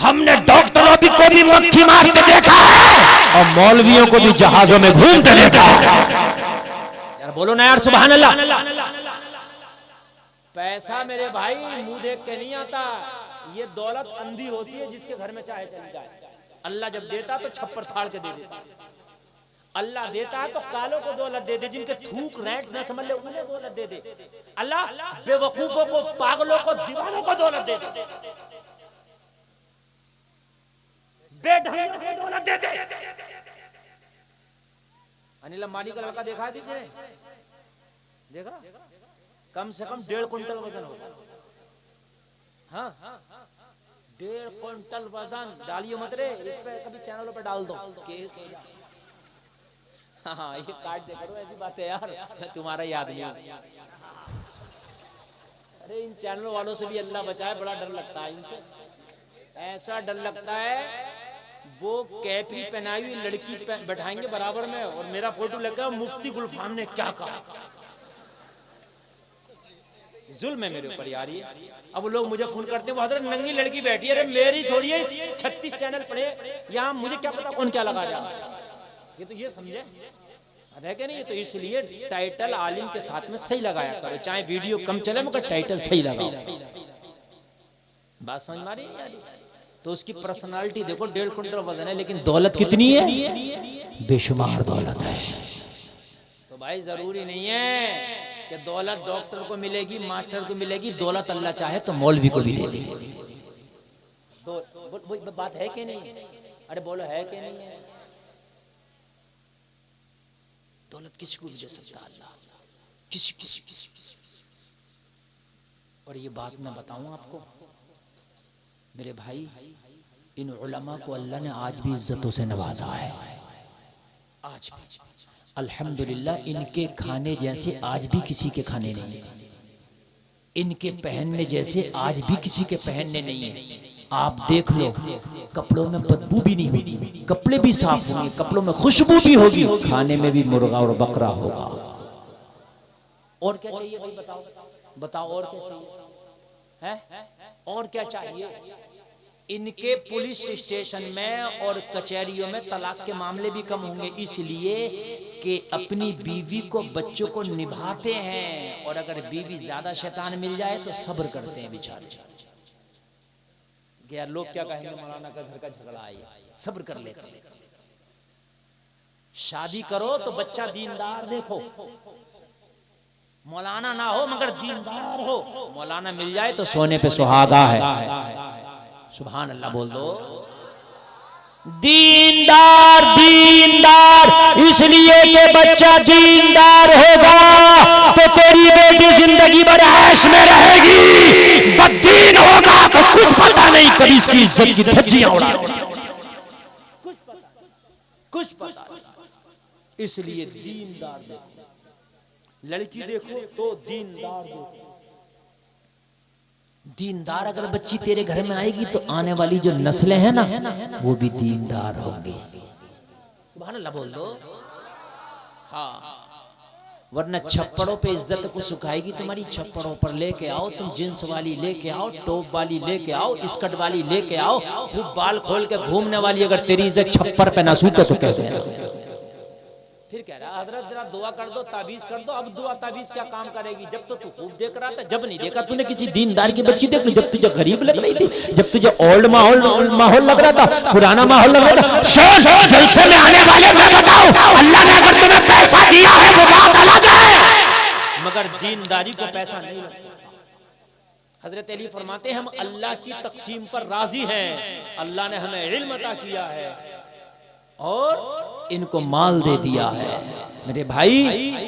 हमने डॉक्टरों को भी मक्खी मारते देखा है और मौलवियों को भी जहाजों में घूमते देखा है। यार बोलो ना यार, सुभान अल्लाह। पैसा मेरे भाई मुंह देख के नहीं आता, ये दौलत अंधी होती है जिसके घर में चाहे चली जाए। अल्लाह जब देता तो छप्पर फाड़ के दे देता, अल्लाह देता है तो कालों को दौलत दे दे, जिनके थूक रैंट न समझ ले उन्हें दौलत दे दे। अल्लाह बेवकूफों को, पागलों को, दीवानों को दौलत दे दे, बेढंगों को दौलत दे दे। अनिल अंबानी का लड़का देखा है किसी ने? देखा? कम से कम 1.5 कुंटल वजन होगा। हाँ 1.5 कुंटल वजन। डालियो मत रे, इस पे कभी चैनलों पे डाल दो, केस हो जाए। हाँ ये काट दे करो, ऐसी बात है यार, तुम्हारा याद नहीं। अरे इन चैनलों वालों से भी अल्लाह बचाए, बड़ा डर लगता है इनसे। ऐसा डर लगता है, वो कैपरी पहनाई हुई लड़की बैठाएंगे बराबर में और मेरा फोटो लगा, मुफ्ती गुलफाम ने क्या कहा। जुल्म है मेरे ऊपर यार ये। अब लोग मुझे फोन करते हैं, वो हजरत नंगी लड़की बैठी है, अरे मेरी थोड़ी है, 36 चैनल पड़े यहाँ, मुझे क्या पता कौन क्या लगा जाए। ये तो ये समझे है कि नहीं? तो इसलिए टाइटल आलिम के साथ में सही लगाया करो, चाहे वीडियो कम चले मगर टाइटल सही लगाओ। बात समझ मारी? तो उसकी पर्सनालिटी देखो, 1.5 कुंटल वजन है, लेकिन दौलत कितनी है? बेशुमार दौलत है। तो भाई जरूरी नहीं है कि दौलत डॉक्टर को मिलेगी, मास्टर को मिलेगी, दौलत अल्लाह चाहे तो मौलवी को भी दे देगी। बात है कि नहीं? अरे बोलो है कि नहीं है? दौलत किसी को भी दे सकता है अल्लाह, किसी। और ये बात मैं बताऊं आपको मेरे भाई, इन उलमा को अल्लाह ने आज भी इज्जतों से नवाजा है। आज भी अल्हम्दुलिल्लाह, इनके खाने जैसे आज भी किसी के खाने नहीं है, इनके पहनने जैसे आज भी किसी के पहनने नहीं है। आप देख लो, कपड़ों में बदबू भी नहीं होगी, कपड़े भी साफ होंगे, कपड़ों में खुशबू भी होगी, खाने में भी मुर्गा और बकरा होगा। और क्या चाहिए भाई? बताओ बताओ, और क्या चाहिए है? और क्या चाहिए? इनके पुलिस स्टेशन में और कचहरियों में तलाक के मामले भी कम होंगे, इसलिए कि अपनी बीवी को, बच्चों को निभाते हैं, और अगर बीवी ज्यादा शैतान मिल जाए तो सब्र करते हैं बेचारे। यार लोग क्या कहेंगे, मौलाना का घर का झगड़ा है, सब्र कर लेते हैं। शादी करो तो बच्चा दीनदार देखो, मौलाना ना हो मगर दीनदार हो। मौलाना मिल जाए तो सोने पे सुहागा है। सुभान अल्लाह बोल दो। दीनदार दीनदार इसलिए कि बच्चा दीनदार होगा तो तेरी बेटी जिंदगी भर ऐश में रहेगी, बददीन होगा तो कुछ पता नहीं कभी इसकी इज्जत की धज्जियां उड़ा, कुछ पता। इसलिए दीनदार देखो, लड़की देखो तो दीनदार देखो। दीनदार अगर बच्ची तेरे घर में आएगी तो आने वाली जो नस्लें हैं ना वो भी दीनदार होंगी। सुभान अल्लाह बोल दो। हाँ वरना छप्पड़ों पे इज्जत को सुखाएगी तुम्हारी। छप्पड़ों पर लेके आओ, तुम जींस वाली लेके आओ, टॉप वाली लेके आओ, स्कर्ट वाली लेके आओ, खूब बाल खोल के घूमने वाली अगर तेरी इज्जत छप्पर पे ना सूखे तो कह देना। फिर कह रहा हजरत जरा दुआ कर दो, ताबीज कर दो। अब दुआ ताबीज क्या काम करेगी? जब तो तू खूब देख रहा था, जब नहीं देखा तूने किसी दीनदार की बच्ची देख ली, जब तुझे गरीब लग रही थी, जब तुझे ओल्ड माहौल लग रहा था, पुराना माहौल लग रहा था। सुन, जलसे में आने वाले मैं बताऊं, अल्लाह ने अगर तुम्हें पैसा दिया है वो बात अलग है, मगर दीनदारी को पैसा नहीं लगता। हजरत अली फरमाते हैं हम अल्लाह की तकसीम पर राजी हैं। अल्लाह ने हमें इल्म अता किया है और इनको माल दे दिया है। मेरे भाई,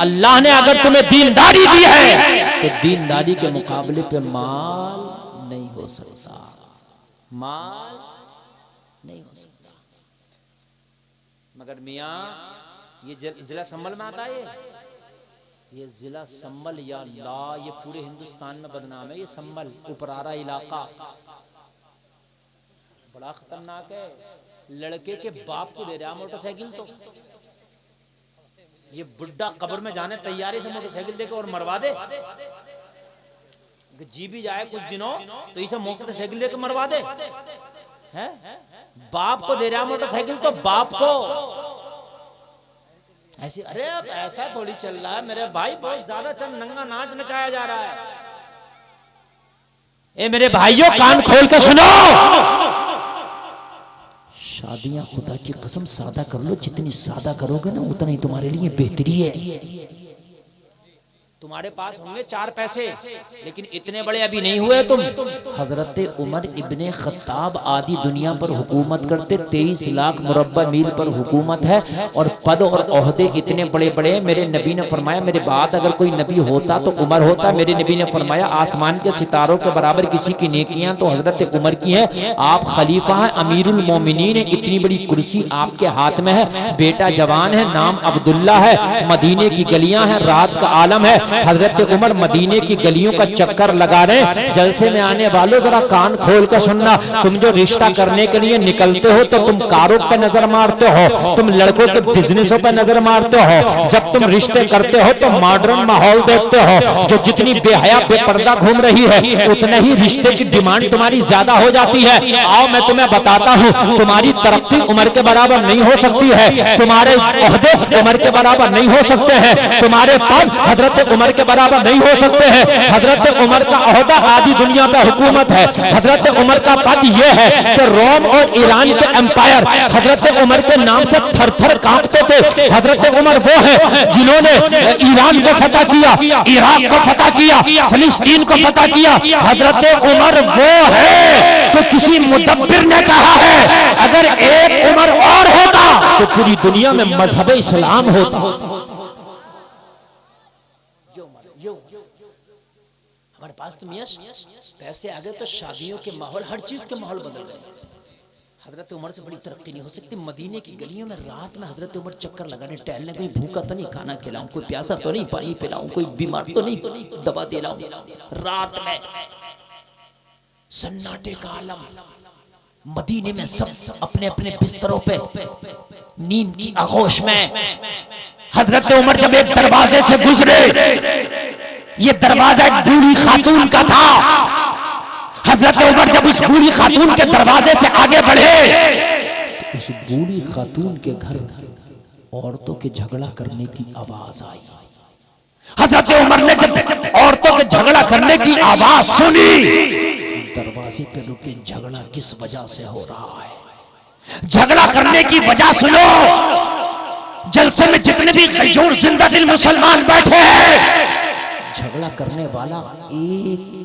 अल्लाह ने अगर तुम्हें दीनदारी दी है तो दीनदारी के मुकाबले पे माल नहीं हो सकता, माल नहीं हो सकता। मगर मियाँ ये जिला संभल में आता है, ये जिला संभल या ला, ये पूरे हिंदुस्तान में बदनाम है। ये संभल उपरारा इलाका बड़ा खतरनाक है। लड़के के बाप को दे रहा मोटरसाइकिल, तो ये बुड्ढा कब्र में जाने तैयारी से मोटरसाइकिल देकर और मरवा दे। जी भी जाए कुछ दिनों तो इसे मोटरसाइकिल देकर मरवा दे। है बाप को दे रहा मोटरसाइकिल, तो बाप को ऐसी। अरे अब ऐसा थोड़ी चल रहा है मेरे भाई, बहुत ज्यादा चल नंगा नाच नचाया जा रहा है। ए मेरे भाइयों, कान खोल के सुनो, शादियां खुदा की कसम सादा कर लो। जितनी सादा करोगे ना उतना ही तुम्हारे लिए बेहतरी है। तुम्हारे पास होंगे 4 पैसे, लेकिन इतने बड़े अभी नहीं हुए तुम। हजरत उमर इब्ने खत्ताब आदि दुनिया पर हुकूमत करते, 23 लाख मुरब्बा मील पर हुकूमत है और पद और ओहदे इतने बड़े बड़े। मेरे नबी ने फरमाया मेरे बाद अगर कोई नबी होता तो उमर होता। मेरे नबी ने फरमाया आसमान के सितारों के बराबर किसी की नेकियां तो हजरत उमर की है। आप खलीफा हैं, अमीरुल मोमिनीन है, इतनी बड़ी कुर्सी आपके हाथ में है। बेटा जवान है, नाम अब्दुल्ला है, मदीने की गलियां हैं, रात का आलम है। हजरत उमर मदीने की गलियों का चक्कर लगा रहे। जलसे में आने वालों जरा कान खोल कर सुनना। तुम जो रिश्ता करने के लिए निकलते हो तो तुम कारों पे नजर मारते हो, तुम लड़कों के बिजनेसों पे नजर मारते हो। जब तुम रिश्ते करते हो तो मॉडर्न माहौल देखते हो। जो जितनी बेहया बेपर्दा घूम रही है उतने ही रिश्ते की डिमांड तुम्हारी ज्यादा हो जाती है। आओ मैं तुम्हें बताता हूँ, तुम्हारी तरक्की उम्र के बराबर नहीं हो सकती है, तुम्हारे ओहदे उम्र के बराबर नहीं हो सकते हैं, तुम्हारे पद हजरत उमर के बराबर नहीं हो सकते हैं। हजरत उमर का ओहदा आदि दुनिया पे हुकूमत है। हजरत उमर का पद यह है कि रोम और ईरान के एम्पायर हजरत उमर के नाम से थर थर कांपते थे। हजरत उमर वो है जिन्होंने ईरान को फतह किया, इराक को फतह किया, फिलिस्तीन को फतह किया। हजरत उमर वो है तो किसी मुदब्बिर ने कहा है अगर एक उमर और होता तो पूरी दुनिया में मजहब इस्लाम होता। हमारे पास तो मियां पैसे आ गए तो शादियों के माहौल, हर चीज के माहौल बदल गए। हजरत उमर से बड़ी तरक्की नहीं हो सकती। मदीने की गलियों में रात में हजरत उमर चक्कर लगाने टहलने, कोई भूखा तो नहीं खाना खिलाऊं, कोई प्यासा तो नहीं पानी पिलाऊं, कोई बीमार तो नहीं दवा दिलाऊं। रात में सन्नाटे का आलम, मदीने में सब अपने अपने बिस्तरों पे नींद की आगोश में। हजरत उमर जब एक दरवाजे से गुजरे, ये दरवाजा एक बूढ़ी खातून का था। हजरत उमर जब उस बूढ़ी खातून के दरवाजे से आगे बढ़े तो उस बूढ़ी खातून के घर औरतों के झगड़ा करने की आवाज आई। हजरत उमर ने जब औरतों के झगड़ा करने की आवाज सुनी, दरवाजे पे रुके, झगड़ा किस वजह से हो रहा है, झगड़ा करने की वजह सुनो। जलसे में जितने भी गैजूर जिंदा दिल मुसलमान बैठे हैं, झगड़ा करने वाला एक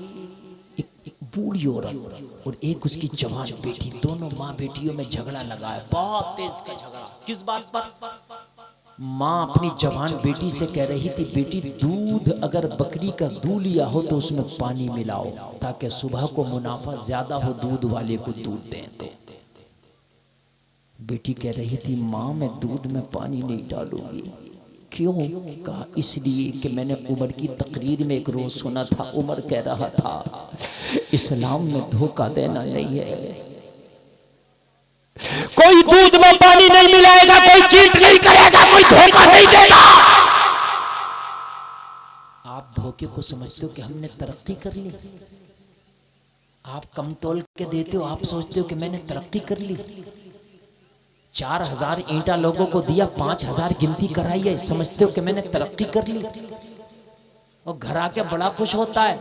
बूढ़ी औरत और एक उसकी जवान बेटी, दोनों माँ बेटियों में झगड़ा लगा है, बहुत तेज का झगड़ा। किस बात पर? माँ अपनी जवान बेटी से कह रही थी बेटी दूध अगर बकरी का दूध लिया हो तो उसमें पानी मिलाओ ताकि सुबह को मुनाफा ज्यादा हो, दूध वाले को दूध दें। तो बेटी कह रही थी माँ मैं दूध में पानी नहीं डालूंगी। क्यों? कहा इसलिए कि मैंने उमर की तकरीर में एक रोज सुना था, उमर कह रहा था इस्लाम में धोखा देना नहीं है, कोई दूध में पानी नहीं मिलाएगा, कोई चीट नहीं करेगा, कोई धोखा नहीं देगा। धोखे को समझते हो कि हमने तरक्की कर ली। आप कम तोल के देते हो, आप सोचते हो कि मैंने तरक्की कर ली। 4000 ईंटा लोगों को दिया, 5000 गिनती कराई है, समझते हो कि मैंने तरक्की कर ली। और घर आके बड़ा खुश होता है।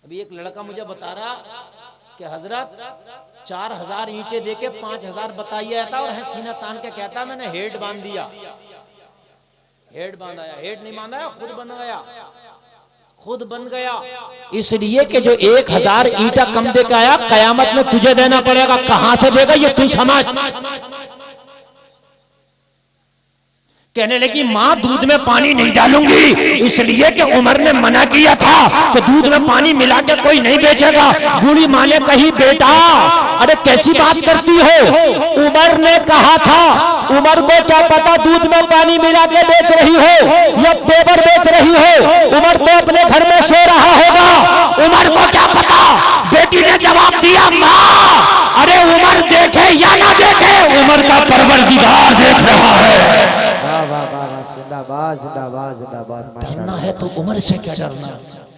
अभी एक लड़का मुझे बता रहा कि हजरत 4000 ईंटें देके 5000 बताइए था, और है सीना तान के कहता मैंने हेड बांध दिया। हेड बांधाया, हेड नहीं बांधा, खुद बन गया, खुद बन गया। इसलिए कि जो 1000 ईंटा कम दे के आया, कयामत में तुझे देना पड़ेगा। कहां से देगा ये तू समझ। कहने लगी माँ दूध में पानी नहीं डालूंगी, इसलिए कि उमर ने मना किया था कि दूध में पानी मिला के कोई नहीं बेचेगा। बूढ़ी माँ ने कही बेटा अरे कैसी बात करती हो, उमर ने कहा था। उमर को क्या पता दूध में पानी मिला के बेच रही हो या पेपर बेच रही हो। उमर तो अपने घर में सो रहा होगा, उमर को क्या पता। बेटी ने जवाब दिया माँ अरे उमर देखे या ना देखे, उमर का परवरदिगार देख रहा है। जिंदाबाद जिंदाबाद जिंदाबाद। डरना है तो उमर से क्या डरना।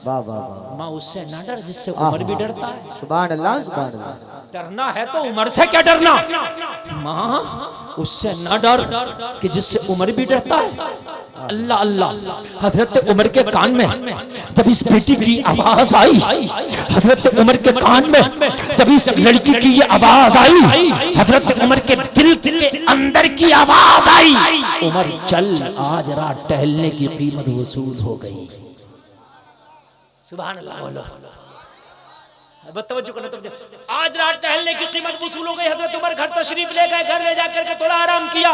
वाह वाह वाह। माँ उससे ना डर जिससे उमर भी डरता है। सुभान अल्लाह सुभान अल्लाह। डरना है तो उमर से क्या डरना। माँ उससे ना डर कि जिससे उमर भी डरता है। अल्लाह अल्लाह। हजरत उमर के कान में जब इस बेटी की आवाज आई, हजरत उमर के कान में जब इस लड़की की ये आवाज आई, हजरत उमर के दिल के अंदर की आवाज आई, उमर चल आज रात टहलने की कीमत वसूल हो गई। सुभान अल्लाह बोलो। आज रात टहलने की कीमत वसूल हो गई। हजरत उमर घर तशरीफ ले गए, घर ले जाकर के थोड़ा आराम किया।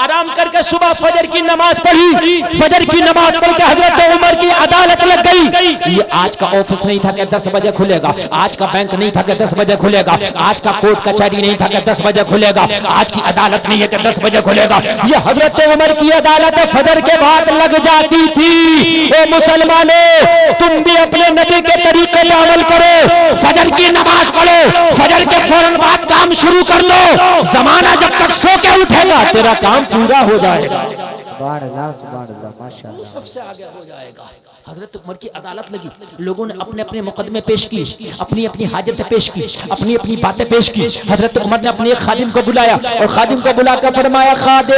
आराम करके सुबह फजर की नमाज पढ़ी। फजर की नमाज पढ़ के हजरत उमर की अदालत लग गई। ये आज का ऑफिस नहीं था कि 10 बजे खुलेगा, आज का बैंक नहीं था कि 10 बजे खुलेगा, आज का कोर्ट कचहरी नहीं था कि 10 बजे खुलेगा, आज की अदालत नहीं है कि 10 बजे खुलेगा। ये हजरत उमर की अदालत फजर के बाद लग जाती थी। ए मुसलमानों तुम भी अपने नबी के तरीके पे अमल करो। फजर की नमाज पढ़ो, फजर के फौरन बाद काम शुरू कर लो। जमाना जब तक सो के उठेगा तेरा काम पूरा हो जाएगा। सुभान अल्लाह माशाअल्लाह। सबसे आगे हो जाएगा। हजरत उमर की अदालत लगी। लोगों ने अपने अपने मुकदमे पेश की, अपनी अपनी हाजतें पेश की, अपनी अपनी बातें पेश की। हजरत उमर ने अपने एक खादिम को बुलाया और खादिम को बुलाकर फरमाया खादिम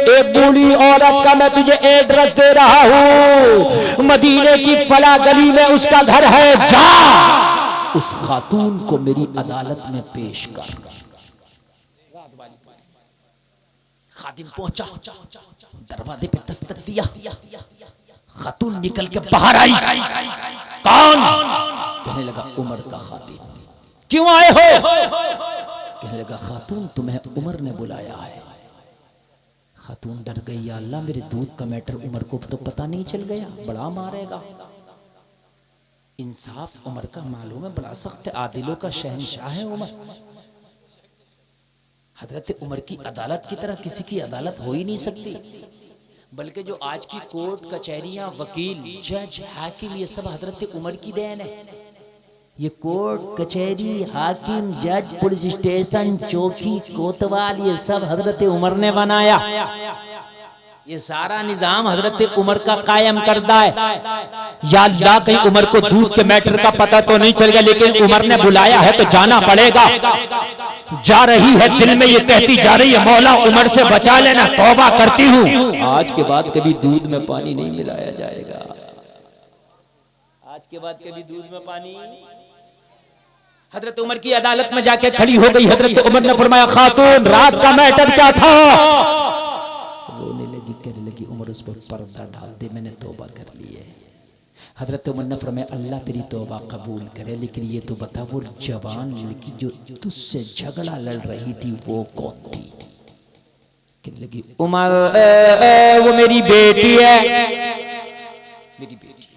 एक बूढ़ी औरत का मैं तुझे एड्रेस दे रहा हूँ, मदीने की फला गली में उसका घर है, जा उस खातून को मेरी अदालत में पेश कर। खादिम पहुंचा, दरवाजे पे दस्तक दिया। खातून निकल के बाहर आई। कौन? कहने लगा उमर का खादिम। क्यों आए हो? कहने लगा खातून तुम्हें उमर ने बुलाया है। खातून डर गई, या अल्लाह मेरे दूध का मैटर उमर को तो पता नहीं चल गया, बड़ा मारेगा। इंसाफ उमर का मालूम है, बड़ा सख्त आदिलों का शहंशाह है उमर। हजरत उमर की अदालत की तरह किसी की अदालत हो ही नहीं सकती। बल्कि जो आज की कोर्ट कचहरियां, वकील, जज, हाकिम, ये सब हजरत उमर की देन है। ये कोर्ट कचहरी, हाकिम, जज, पुलिस स्टेशन, चौकी, कोतवाल, ये सब हजरत उमर ने बनाया। ये सारा निजाम हजरत उमर का कायम करदा है। या अल्लाह कहीं उमर को दूध के मैटर का पता तो नहीं चल गया, लेकिन उमर ने बुलाया है तो जाना पड़ेगा। जा रही है, दिल में ये कहती जा रही है मौला उमर से बचा लेना, तौबा करती हूँ, आज के बाद कभी दूध में पानी नहीं मिलाया जाएगा। आज के बाद कभी दूध में पानी। हजरत उमर की अदालत में जाके खड़ी हो गई। हजरत उमर ने फरमाया खातून रात का मैटर क्या था? रोने लगी, कहने लगी उमर उस पर पर्दा डाल दे, मैंने तौबा कर ली है। हजरत उमर ने फरमाया अल्लाह तेरी तौबा कबूल करे, लेकिन ये तो बता वो जवान लड़की जो तुझसे झगड़ा लड़ रही थी वो कौन थी? कहने लगी उमर वो मेरी बेटी है, मेरी बेटी।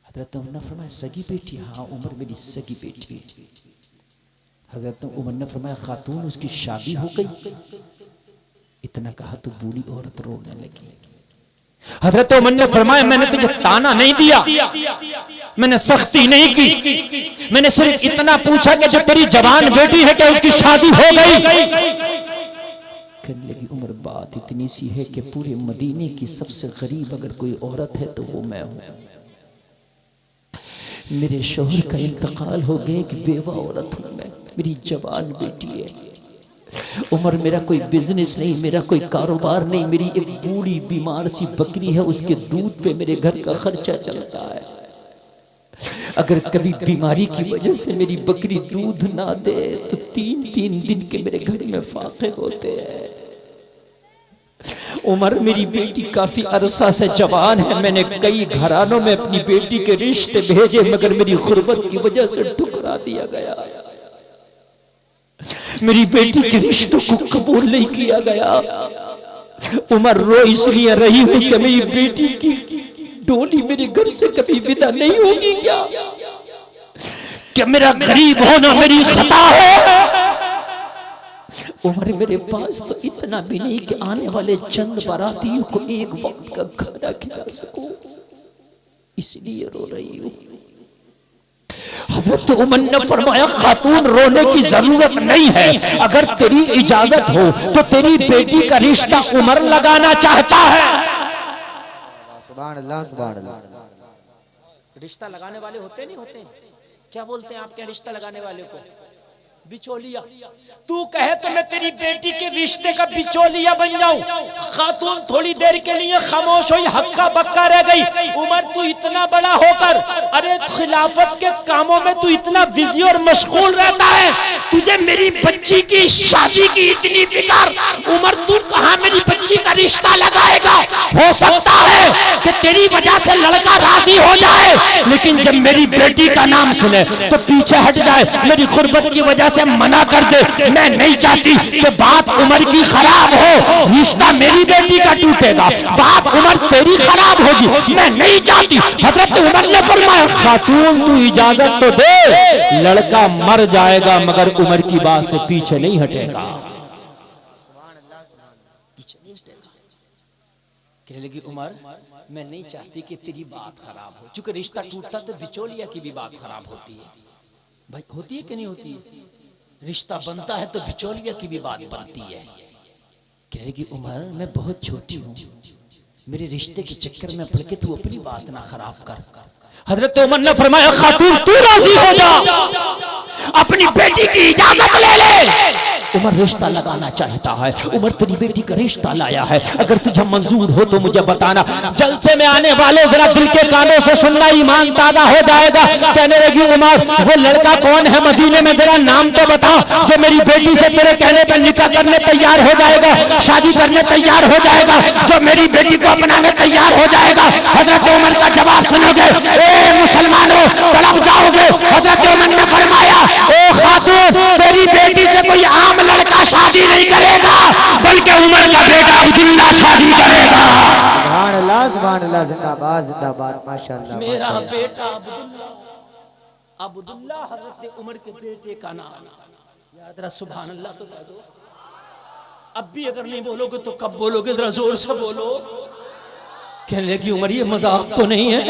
हजरत उमर ने फरमाया सगी बेटी? हाँ उमर मेरी सगी बेटी है। हजरत उमर ने फरमाया खातून उसकी शादी हो गई? इतना कहा तो बूढ़ी औरत रोने लगी। हजरत उमर ने फरमाया मैंने तुझे ताना नहीं दिया, मैंने सख्ती नहीं की, मैंने सिर्फ इतना पूछा कि जो तेरी जवान बेटी है क्या उसकी शादी हो गई? कहने लगी उमर बात इतनी सी है कि पूरे मदीने की सबसे गरीब अगर कोई औरत है तो वो मैं हूं। मेरे शोहर का इंतकाल हो गया, कि बेवा औरत हूं मैं, मेरी जवान बेटी है। उमर मेरा कोई बिजनेस नहीं, मेरा कोई कारोबार नहीं, मेरी एक बूढ़ी बीमार सी बकरी है, उसके दूध पे मेरे घर का खर्चा चलता है। अगर कभी बीमारी की वजह से मेरी बकरी दूध ना दे तो 3-3 दिन के मेरे घर में फाके होते हैं। उमर मेरी बेटी काफी अरसा से जवान है, मैंने कई घरानों में अपनी बेटी के रिश्ते भेजे, मगर मेरी गुर्बत की वजह से ठुकरा दिया गया। मेरी बेटी के रिश्तों को कबूल नहीं किया गया। उमर रो इसलिए रही हूं कि मेरी बेटी की डोली मेरे घर से कभी विदा नहीं होगी। क्या मेरा गरीब होना मेरी खता है? उमर मेरे पास तो इतना भी नहीं कि आने वाले चंद बारातियों को एक वक्त का खाना खिला सकूं, इसलिए रो रही हूं। हज़रत उमर ने फरमाया खातून रोने की जरूरत नहीं है, अगर तेरी इजाजत हो तो तेरी बेटी का रिश्ता उमर लगाना चाहता है। सुभान अल्लाह, सुभान अल्लाह। रिश्ता लगाने वाले होते नहीं होते, क्या बोलते हैं आपके रिश्ता लगाने वाले को? बिचौलिया। तू कहे तो मैं तेरी बेटी के रिश्ते का बिचौलिया बन जाऊं। खातून थोड़ी देर के लिए खामोश हुई, हक्का बक्का रह गई। उमर तू इतना बड़ा होकर, अरे खिलाफत के कामों में तू इतना बिजी और मशगूल रहता है, तुझे मेरी बच्ची की शादी की इतनी फिक्र। उमर तू कहां मेरी बच्ची का रिश्ता लगाएगा? हो सकता है कि तेरी वजह से लड़का राजी हो जाए, लेकिन जब मेरी बेटी का नाम सुने तो पीछे हट जाए, मेरी गुर्बत की वजह से मना कर दे। मैं नहीं चाहती कि बात उमर की खराब हो, रिश्ता मेरी बेटी का टूटेगा, बात उमर तेरी खराब होगी, मैं नहीं चाहती। हजरत उमर ने फरमाया खातून तू इजाजत तो दे, लड़का मर जाएगा मगर उमर की बात से पीछे नहीं हटेगा। पीछे नहीं हटेगा। कहने लगी उमर मैं नहीं चाहती कि तेरी बात खराब हो, चूंकि रिश्ता टूटता तो बिचौलिया की भी बात खराब होती है। भाई होती है कि नहीं होती है? रिश्ता बनता है तो बिचौलिया की भी बात बनती है। कहने लगी उमर मैं बहुत छोटी हूँ, मेरे रिश्ते के चक्कर में पड़ के तू अपनी बात ना खराब कर। हजरत उमर ने फरमाया खातून तू राजी हो जा, अपनी बेटी की इजाजत ले ले। उमर रिश्ता लगाना चाहता है, उमर तेरी बेटी का रिश्ता लाया है, अगर तुझे मंजूर हो तो मुझे बताना। जलसे में आने वाले जरा दिल के कानों से सुनना, ईमान ताजा हो जाएगा। कहने लगी उमर वो लड़का कौन है मदीने में, जरा नाम तो बता, जो मेरी बेटी से तेरे कहने पर निकाह करने तैयार हो जाएगा, शादी करने तैयार हो जाएगा, जो मेरी बेटी को अपनाने तैयार हो जाएगा। हजरत उमर का जवाब सुनोगे, ए मुसलमानों तड़प जाओगे। हजरत उमर ने फरमाया ओ खातून तेरी बेटी से कोई आम लड़का शादी नहीं करेगा, बल्कि उमर का बेटा अब्दुल्ला शादी करेगा। सुभान अल्लाह, सुभान अल्लाह, जिंदाबाद जिंदाबाद, माशाअल्लाह। मेरा बेटा अब्दुल्ला, अब्दुल्ला हजरत उमर के बेटे का नाम। याद रहा सुभान अल्लाह तो कह दो। अब भी अगर नहीं बोलोगे तो कब बोलोगे, जरा जोर से बोलो। कहने लगी उमर ये मजाक तो नहीं है,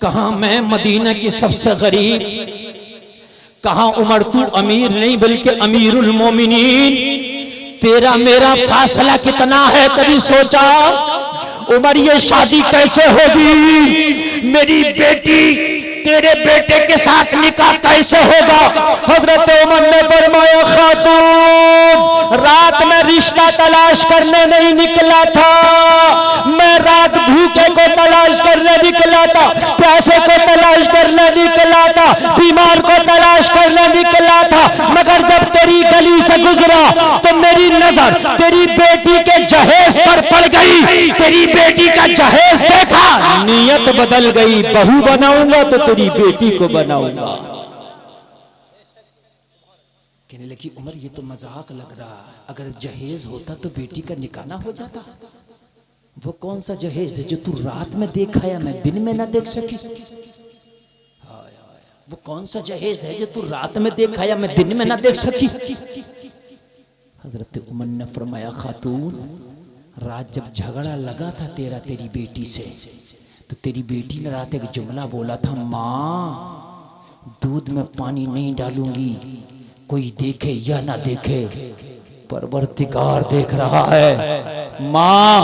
कहा मैं मदीना की सबसे गरीब, कहा उमर तू अमीर नहीं बल्कि अमीरुल मोमिनीन, तेरा मेरा फासला कितना है कभी सोचा? उमर ये शादी कैसे होगी, मेरी बेटी तेरे बेटे के साथ निकाह कैसे होगा? हजरत उमर ने फरमाया खातून रात में रिश्ता तलाश करने नहीं निकला था, मैं रात भूखे को तलाश करने निकला था, प्यासे को तलाश करने निकला था, बीमार को तलाश करने निकला था, मगर जब तेरी गली से गुजरा तो मेरी नजर तेरी बेटी के जहेज पर पड़ गई। तेरी बेटी का जहेज देखा, नियत बदल गई, बहू बनाऊंगा तो तेरी बेटी को बनाऊंगा। कहने लगी उमर ये तो मजाक लग रहा है, अगर जहेज होता तो बेटी का निकाह ना हो जाता? वो कौन सा जहेज है जो तू रात में देखा या मैं दिन में ना देख सकी? वो कौन सा जहेज है जो तू रात में देखा या मैं दिन में ना देख सकी? हजरत उमर ने फरमाया खातून रात जब झगड़ा लगा था तेरा तेरी बेटी से, तो तेरी बेटी ने रात एक जुमला बोला था, माँ दूध में पानी नहीं डालूंगी, कोई देखे या ना देखे परवरदिगार देख रहा है, माँ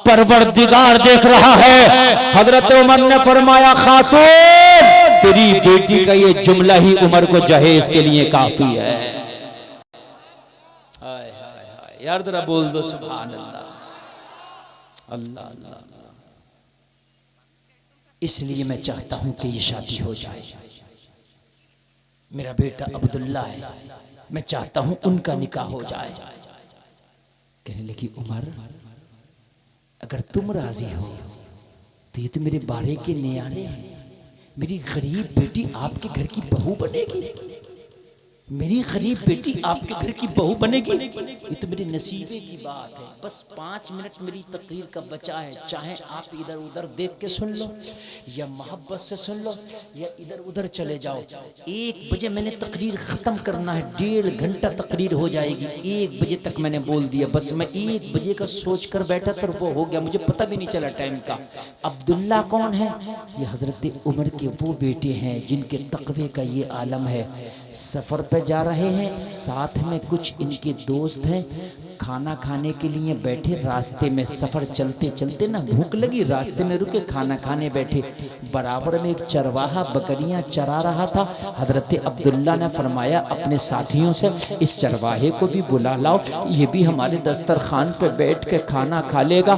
परवरदिगार देख रहा है। हजरत उमर ने फरमाया, खातून तेरी बेटी का ये जुमला ही उमर को जहेज के लिए काफी है। हाय हाय हाय यार, जरा बोल दो सुभान अल्लाह, अल्लाह अल्लाह। इसलिए मैं चाहता हूं कि ये शादी हो जाए। मेरा बेटा अब्दुल्ला है, मैं चाहता हूं उनका निकाह हो जाए। कहने लगी, उमर अगर तुम राजी हो तो ये तो मेरे बारे के न्यारे हैं। मेरी गरीब बेटी आपके घर की बहू बनेगी, मेरी गरीब बेटी आपके घर की बहू बनेगी, ये तो मेरे नसीबे की बात है। बस 5 मिनट मेरी तकरीर का बचा है, चाहे आप इधर उधर देख के सुन लो या मोहब्बत से सुन लो या इधर उधर चले जाओ। 1 बजे मैंने तकरीर ख़त्म करना है, 1.5 घंटा तकरीर हो जाएगी। 1 बजे तक मैंने बोल दिया, बस मैं 1 बजे का सोच कर बैठा तो वो हो गया, मुझे पता भी नहीं चला टाइम का। अब्दुल्ला कौन है? ये हज़रत उमर के वो बेटे हैं जिनके तकवे का ये आलम है। सफ़र पे जा रहे हैं, साथ में कुछ इनके दोस्त हैं, खाना खाने के लिए बैठे। रास्ते में सफ़र चलते चलते ना भूख लगी, रास्ते में रुके, खाना खाने बैठे। बराबर में एक चरवाहा बकरियां चरा रहा था। हजरत अब्दुल्ला ने फरमाया अपने साथियों से, इस चरवाहे को भी बुला लाओ, ये भी हमारे दस्तरखान पे बैठ के खाना खा लेगा।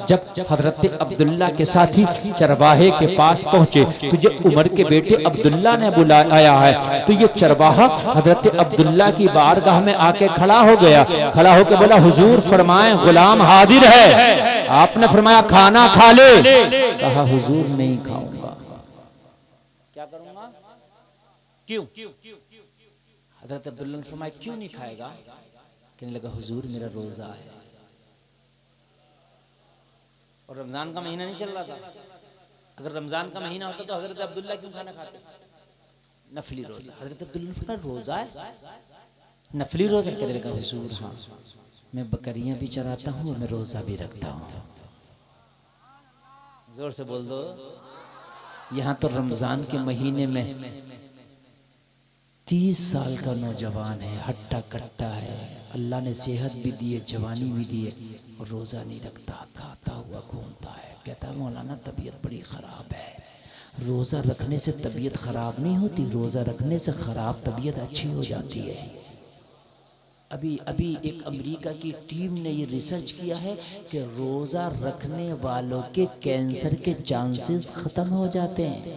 जब हजरत अब्दुल्ला के साथी चरवाहे के पास पहुंचे, तुझे उमर के बेटे अब्दुल्ला ने बुलाया है। तो ये चरवाहा हजरत अब्दुल्ला की बारगाह में आके खड़ा हो गया। खड़ा होकर बोला, हुजूर फरमाएं गुलाम हाजिर है। आपने फरमाया खाना खा ले। कहा, हुजूर नहीं खाऊंगा। क्या करूंगा? क्यों? हजरत अब्दुल्ला ने फरमाया, क्यों नहीं खाएगा? कहने लगा, हुजूर मेरा रोजा है। और रमजान का महीना नहीं चल रहा था। अगर रमजान का महीना होता तो हजरत अब्दुल्ला क्यों खाना खाते? नफली रोजा। हजरत अब्दुल्ला ने फरमाया, रोजा है, नफली रोजा? कहने लगा, हुजूर हाँ, मैं बकरियां भी चराता हूँ और मैं रोजा भी रखता हूँ। जोर से बोल दो। यहाँ तो रमजान के महीने में 30 साल का नौजवान है, हट्टा कट्टा है, अल्लाह ने सेहत भी दी है, जवानी भी दी है, और रोजा नहीं रखता, खाता हुआ घूमता है। कहता है, मौलाना तबीयत बड़ी खराब है। रोजा रखने से तबीयत खराब नहीं होती, रोजा रखने से खराब तबीयत अच्छी हो जाती है। अभी एक अमेरिका की टीम ने ये रिसर्च किया है कि रोज़ा रखने वालों के कैंसर के चांसेस ख़त्म हो जाते हैं।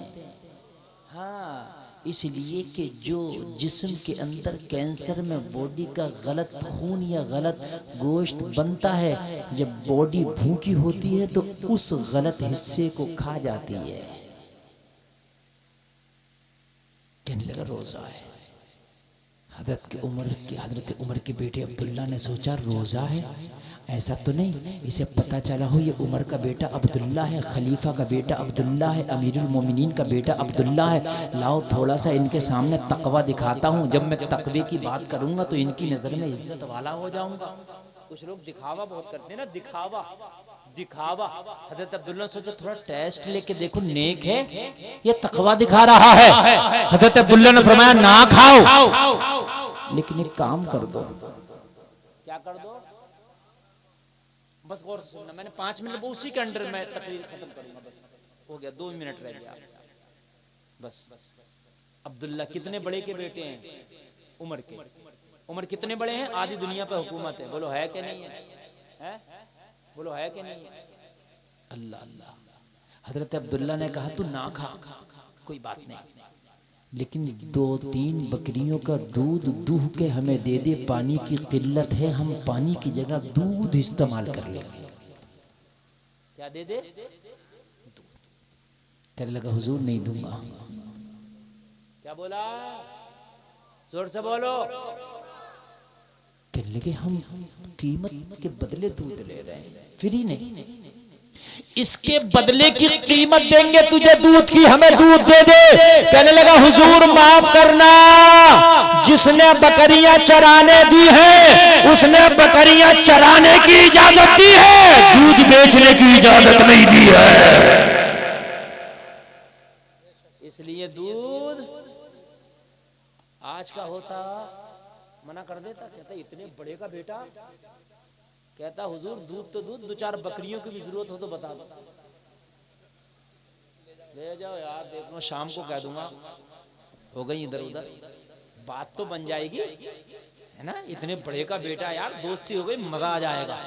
हाँ, इसलिए कि जो जिस्म के अंदर कैंसर में बॉडी का गलत खून या गलत गोश्त बनता है, जब बॉडी भूखी होती है तो उस गलत हिस्से को खा जाती है। कहने लगा, रोज़ा है। हजरत उमर के बेटे अब्दुल्ला ने सोचा, रोज़ा है, ऐसा तो नहीं इसे पता चला हो ये उमर का बेटा अब्दुल्ला है, खलीफा का बेटा अब्दुल्ला है, अमीरुल मोमिनीन का बेटा अब्दुल्ला है। लाओ थोड़ा सा इनके सामने तकवा दिखाता हूँ। जब मैं तकवे की बात करूँगा तो इनकी नज़र में इज्जत वाला हो जाऊँगा। कुछ लोग दिखावा बहुत करते हैं ना, दिखावा दिखावा। हजरत अब्दुल्ला ने सोचा थोड़ा टेस्ट लेके देखो, नेक है ये तकवा दिखा रहा है। हजरत अब्दुल्ला ने फरमाया, ना खाओ, लेकिन एक काम कर दो। क्या कर दो? बस गौर से सुनना, मैंने 5 मिनट उसी के अंडर में तकरीर खत्म करूंगा। बस हो गया, 2 मिनट रह गया बस। अब्दुल्ला कितने बड़े के बेटे हैं? उमर के। उमर कितने बड़े हैं? आधी दुनिया पे हुकूमत है। बोलो है कि नहीं है? बोलो है कि नहीं है? अल्लाह अल्लाह। हजरत अब्दुल्ला ने कहा, तू ना खा, कोई बात नहीं, लेकिन 2-3 बकरियों का दूध दूह के हमें दे दे। पानी की किल्लत है, हम पानी की जगह दूध इस्तेमाल कर लेंगे। क्या दे दे? कहने लगा, हुजूर नहीं दूंगा। क्या बोला? जोर से बोलो। कहने लगे, हम कीमत के बदले दूध ले रहे हैं, फ्री नहीं, इसके बदले की कीमत देंगे तुझे दूध की, हमें दूध दे दे। कहने लगा, हुजूर माफ करना, जिसने बकरियां चराने दी है उसने बकरियां चराने की इजाजत दी है, दूध बेचने की इजाजत नहीं दी है। इसलिए दूध आज का होता मना कर देता, कहता इतने बड़े का बेटा, कहता हुजूर दूध तो दूध, 2-4 बकरियों की भी जरूरत हो तो बता दो, ले जाओ यार, देख लो शाम को कह दूंगा। हो गई इधर उधर, बात तो बन जाएगी है ना, इतने बड़े का बेटा यार, दोस्ती हो गई, मजा आ जाएगा।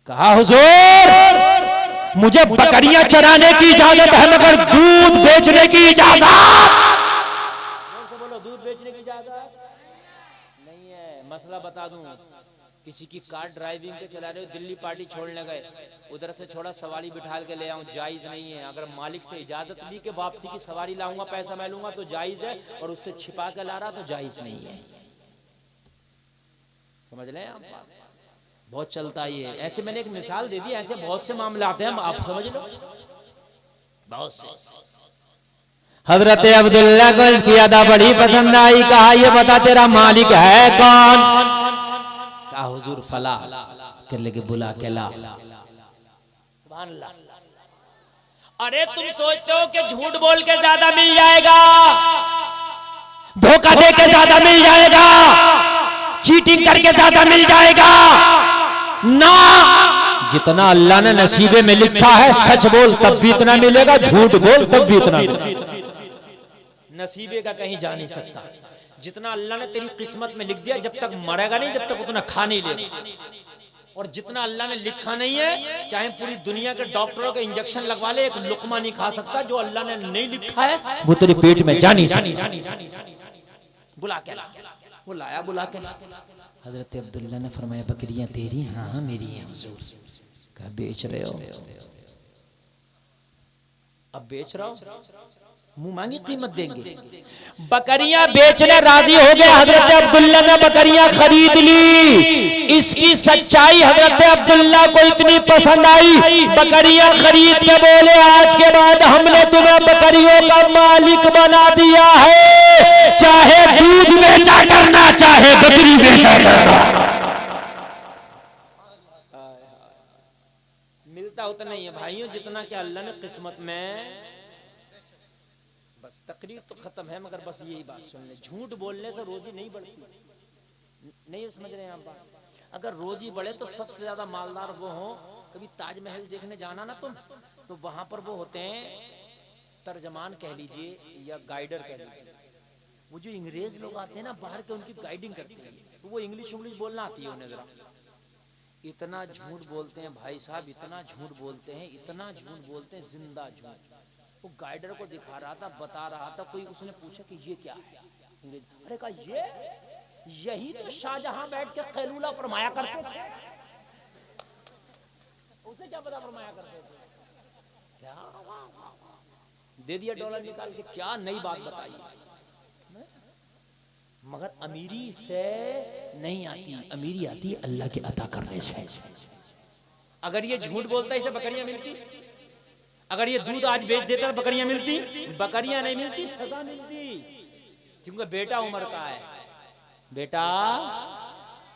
कहा हुजूर मुझे बकरियां चराने की इजाजत है मगर दूध बेचने की इजाजत। बोलो दूध बेचने की इजाजत नहीं है। मसला बता दूं, किसी की कार ड्राइविंग पे चला रहे हो, दिल्ली पार्टी छोड़ने गए, उधर से छोड़ा सवारी बिठाल के ले आऊं, जायज नहीं है। अगर मालिक से इजाजत ली कि वापसी की सवारी लाऊंगा, पैसा मैं लूंगा तो जायज है, और उससे छिपा के ला रहा तो जायज नहीं है। समझ लें आप, बहुत चलता है ये। ऐसे मैंने एक मिसाल दे दी, ऐसे बहुत से मामले आते हैं, आप समझ लो, बहुत से। हजरत अब्दुल्ला को इसकी अदा बड़ी पसंद आई, कहा ये बता तेरा मालिक है कौन? कहा हुजूर फला। कर लेके बुला के ला। सुभान अल्लाह। अरे तुम सोचते हो कि झूठ बोल के ज्यादा मिल जाएगा, धोखा दे के ज्यादा मिल जाएगा, चीटिंग करके ज्यादा मिल जाएगा ना। जितना अल्लाह ने नसीबे में लिखा है, सच बोल तब भी इतना मिलेगा, झूठ बोल तब भी इतना मिलेगा। नसीबे का कहीं जा नहीं सकता। जितना अल्लाह ने तेरी किस्मत में लिख दिया, जब तक मरेगा नहीं, जब तक उतना खा नहीं लेगा। और जितना अल्लाह ने लिखा नहीं है, चाहे पूरी दुनिया के डॉक्टरों के इंजेक्शन लगवा ले, एक लुकमा नहीं खा सकता। जो अल्लाह ने नहीं लिखा है वो तेरे पेट में जा नहीं सकता। बुला के ला, वो लाया बुला के। हजरत अब्दुल्ला ने फरमाया बकरियां तेरी? हाँ मेरी हैं हुजूर। कहा बेच रहे हो? अब बेच रहा हूं, मुंह मांगी कीमत देंगे। बकरियां बेचने राजी हो गए। हजरत अब्दुल्ला ने बकरियां खरीद ली। इसकी सच्चाई हजरत अब्दुल्ला को इतनी पसंद आई, बकरियां खरीद के बोले आज के बाद हमने तुम्हें बकरियों का मालिक बना दिया है, चाहे दूध बेचा करना, चाहे बकरी बेचा करना। मिलता उतना ही है भाइयों, जितना कि अल्लाह ने किस्मत में। बस तकरीर तो खत्म है, मगर बस यही बात सुन ले, झूठ बोलने से रोजी नहीं बढ़ती। नहीं समझ रहे हैं आप बात? अगर रोजी बढ़े तो सबसे ज्यादा मालदार वो हो। कभी ताजमहल देखने जाना ना तुम, तो वहां पर वो होते हैं तर्जमान कह लीजिए या गाइडर कह लीजिए। वो जो अंग्रेज लोग आते हैं ना बाहर के, उनकी गाइडिंग करते हैं, तो वो इंग्लिश बोलना आती है उन्हें। जरा इतना झूठ बोलते हैं भाई साहब, इतना झूठ बोलते हैं, इतना झूठ बोलते हैं, जिंदा झूठ। वो गाइडर को दिखा रहा था, बता रहा था, कोई उसने पूछा कि ये क्या है? अरे कहा यही तो शाहजहां बैठ के कैलूला फरमाया करते थे। उसे क्या पता फरमाया करते थे? क्या दे दिया डॉलर निकाल के, क्या नई बात बताई। मगर अमीरी से नहीं आती, अमीरी आती है अल्लाह के अता करने से। अगर ये झूठ बोलता है, इसे बकरियां मिलती। अगर ये दूध आज बेच देता तो बकरियां मिलती? बकरियां नहीं मिलती, सजा मिलती, क्योंकि बेटा उमर का है। बेटा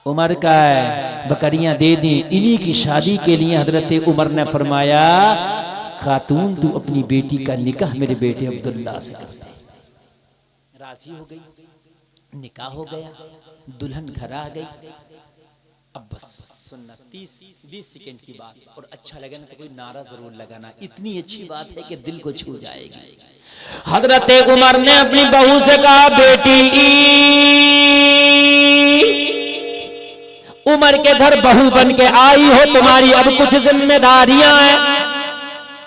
उमर का है, बकरियां दे दी। इन्हीं की शादी के लिए हजरत उमर ने फरमाया खातून तू अपनी बेटी का निकाह मेरे बेटे अब्दुल्ला से कर दे। राजी हो गई, निकाह हो गया, दुल्हन घर आ गई। अब बस सुनना, 30-20 सेकंड की बात, और अच्छा लगे ना तो कोई नारा जरूर लगाना। इतनी अच्छी बात है कि दिल को छू जाएगी। हजरत उमर ने अपनी बहू से कहा बेटी, उमर के घर बहू बन के आई हो, तुम्हारी अब कुछ जिम्मेदारियां हैं।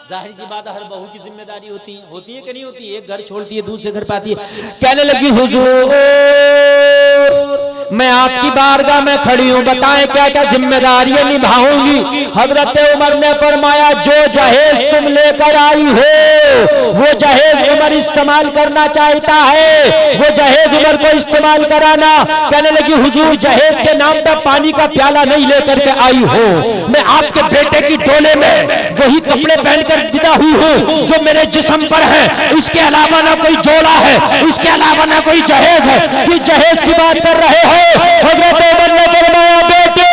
जाहिर सी बात है, हर बहू की जिम्मेदारी होती है कि नहीं होती? एक घर छोड़ती है, दूसरे घर पे आती है। कहने लगी हुजूर मैं आपकी बारगाह में खड़ी हूं, बताएं क्या क्या जिम्मेदारियां निभाऊंगी। हजरत उमर ने फरमाया जो जहेज तुम लेकर आई हो वो जहेज उमर इस्तेमाल करना चाहता है, वो जहेज उमर को इस्तेमाल कराना। कहने लगी हुजूर जहेज के नाम पर पानी का प्याला नहीं लेकर के आई हो, मैं आपके बेटे की डोले में वही कपड़े पहनकर विदा हुई हूँ जो मेरे जिस्म पर है, इसके अलावा ना कोई जोड़ा है, इसके अलावा ना कोई जहेज है। कि जहेज की बात कर रहे हो? हजरत उमर ने फरमाया बेटे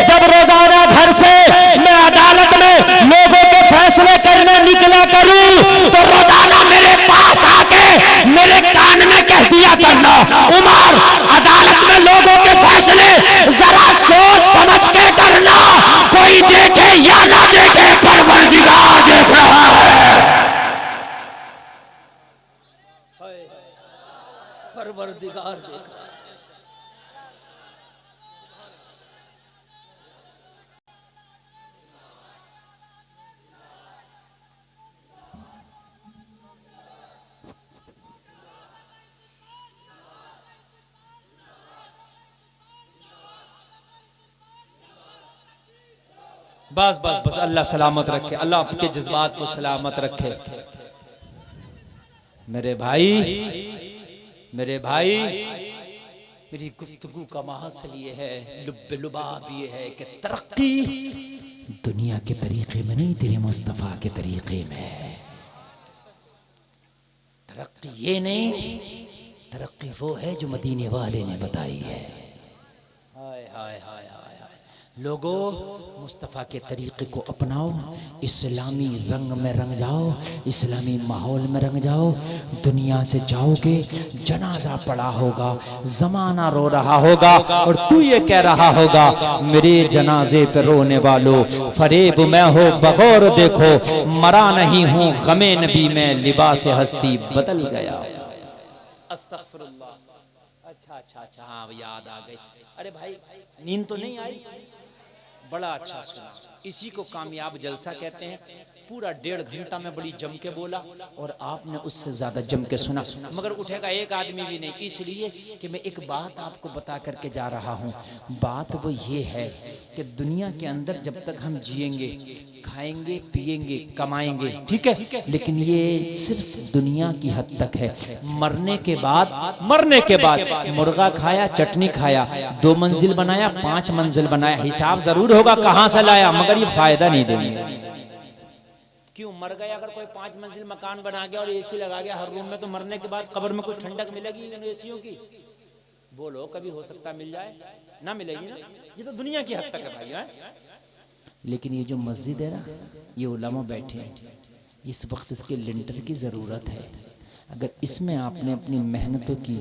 जब रोजाना घर से मैं अदालत में लोगों को फैसले करने निकला करूं तो रोजाना मेरे पास आके मेरे कान में कह दिया करना उमर बस बस बस, अल्लाह सलामत रखे, अल्लाह आपके जज्बात को सलामत रखे। मेरे भाई, मेरी गुफ्तगू का महासल ये है, लुबाब ये है कि तरक्की दुनिया के तरीके में नहीं, तेरे मुस्तफा के तरीके में। तरक्की ये नहीं, तरक्की वो है जो मदीने वाले ने बताई है। हाय हाय हाय हाय, लोगों, मुस्तफ़ा के तरीक़े को अपनाओ, इस्लामी रंग में रंग जाओ, इस्लामी माहौल में रंग जाओ। दुनिया से जाओगे, जनाजा पड़ा होगा, ज़माना रो रहा होगा और तू ये कह रहा होगा, मेरे जनाजे पे रोने वालों, फरेब मैं हो बगौर देखो, मरा नहीं हूँ गमे नबी में, लिबास हस्ती बदल गया। अस्तगफिरुल्लाह। अच्छा, हाँ याद आ गई। अरे भाई, नींद तो नहीं आई? बड़ा अच्छा सुना। इसी को कामयाब जलसा कहते हैं। पूरा 1.5 घंटा में बड़ी जम के बोला और आपने उससे ज्यादा जम के सुना, मगर उठेगा एक आदमी भी नहीं, इसलिए कि मैं एक बात आपको बता करके जा रहा हूँ। बात वो ये है कि दुनिया के अंदर जब तक हम जिएंगे, खाएंगे, पिएंगे, कमाएंगे, ठीक है, लेकिन ये सिर्फ दुनिया की हद तक है। मरने के बाद मुर्गा खाया, चटनी खाया, 2 मंजिल बनाया, 5 मंजिल बनाया, हिसाब जरूर होगा कहाँ से लाया, मगर ये फायदा नहीं देंगे। क्यों? मर गया अगर कोई 5 मंजिल मकान बना गया और एसी लगा गया हर रूम में, तो मरने के बाद कब्र में कोई ठंडक मिलेगी इन एसियों की? बोलो, कभी हो सकता मिल जाए, ना मिलेगी ना। ये तो दुनिया की हद तक है भाई। लेकिन ये जो मस्जिद है ना, ये उलमा बैठे हैं, इस वक्त इसके लिंटर की ज़रूरत है। अगर इसमें आपने अपनी मेहनतों की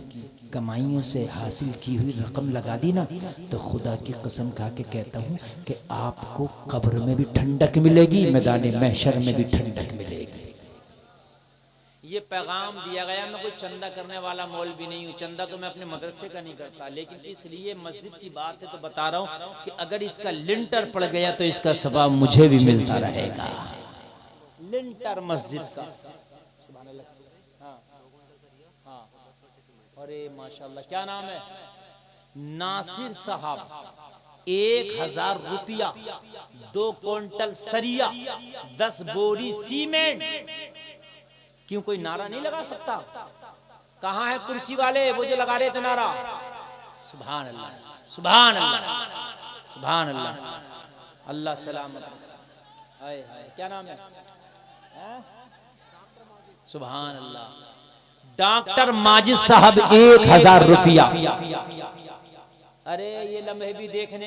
कमाइयों से हासिल की हुई रकम लगा दी ना, तो खुदा की कसम खा के कहता हूँ कि आपको कब्र में भी ठंडक मिलेगी, मैदान महशर में भी ठंडक मिलेगी। ये पैगाम दिया गया। मैं कोई चंदा करने वाला मौलवी नहीं हूँ, चंदा तो मैं अपने मदरसे का नहीं करता, लेकिन इसलिए मस्जिद की बात है तो बता रहा हूँ कि अगर इसका लिंटर पड़ गया तो इसका सवाब मुझे भी मिलता रहेगा। लिंटर मस्जिद का, अरे माशाल्लाह, क्या नाम है? नासिर साहब, 1000 रुपया, 2 क्विंटल सरिया, 10 बोरी सीमेंट। क्यों, कोई नारा नहीं लगा सकता? कहाँ है कुर्सी वाले, वो जो लगा रहे थे नारा? सुभान अल्लाह, सुभान अल्लाह, सुभान अल्लाह, अल्लाह सलामत। हाय हाय, क्या नाम है? सुभान अल्लाह। डॉक्टर माजिद साहब, 1000 रुपया। अरे ये लम्हे भी देखने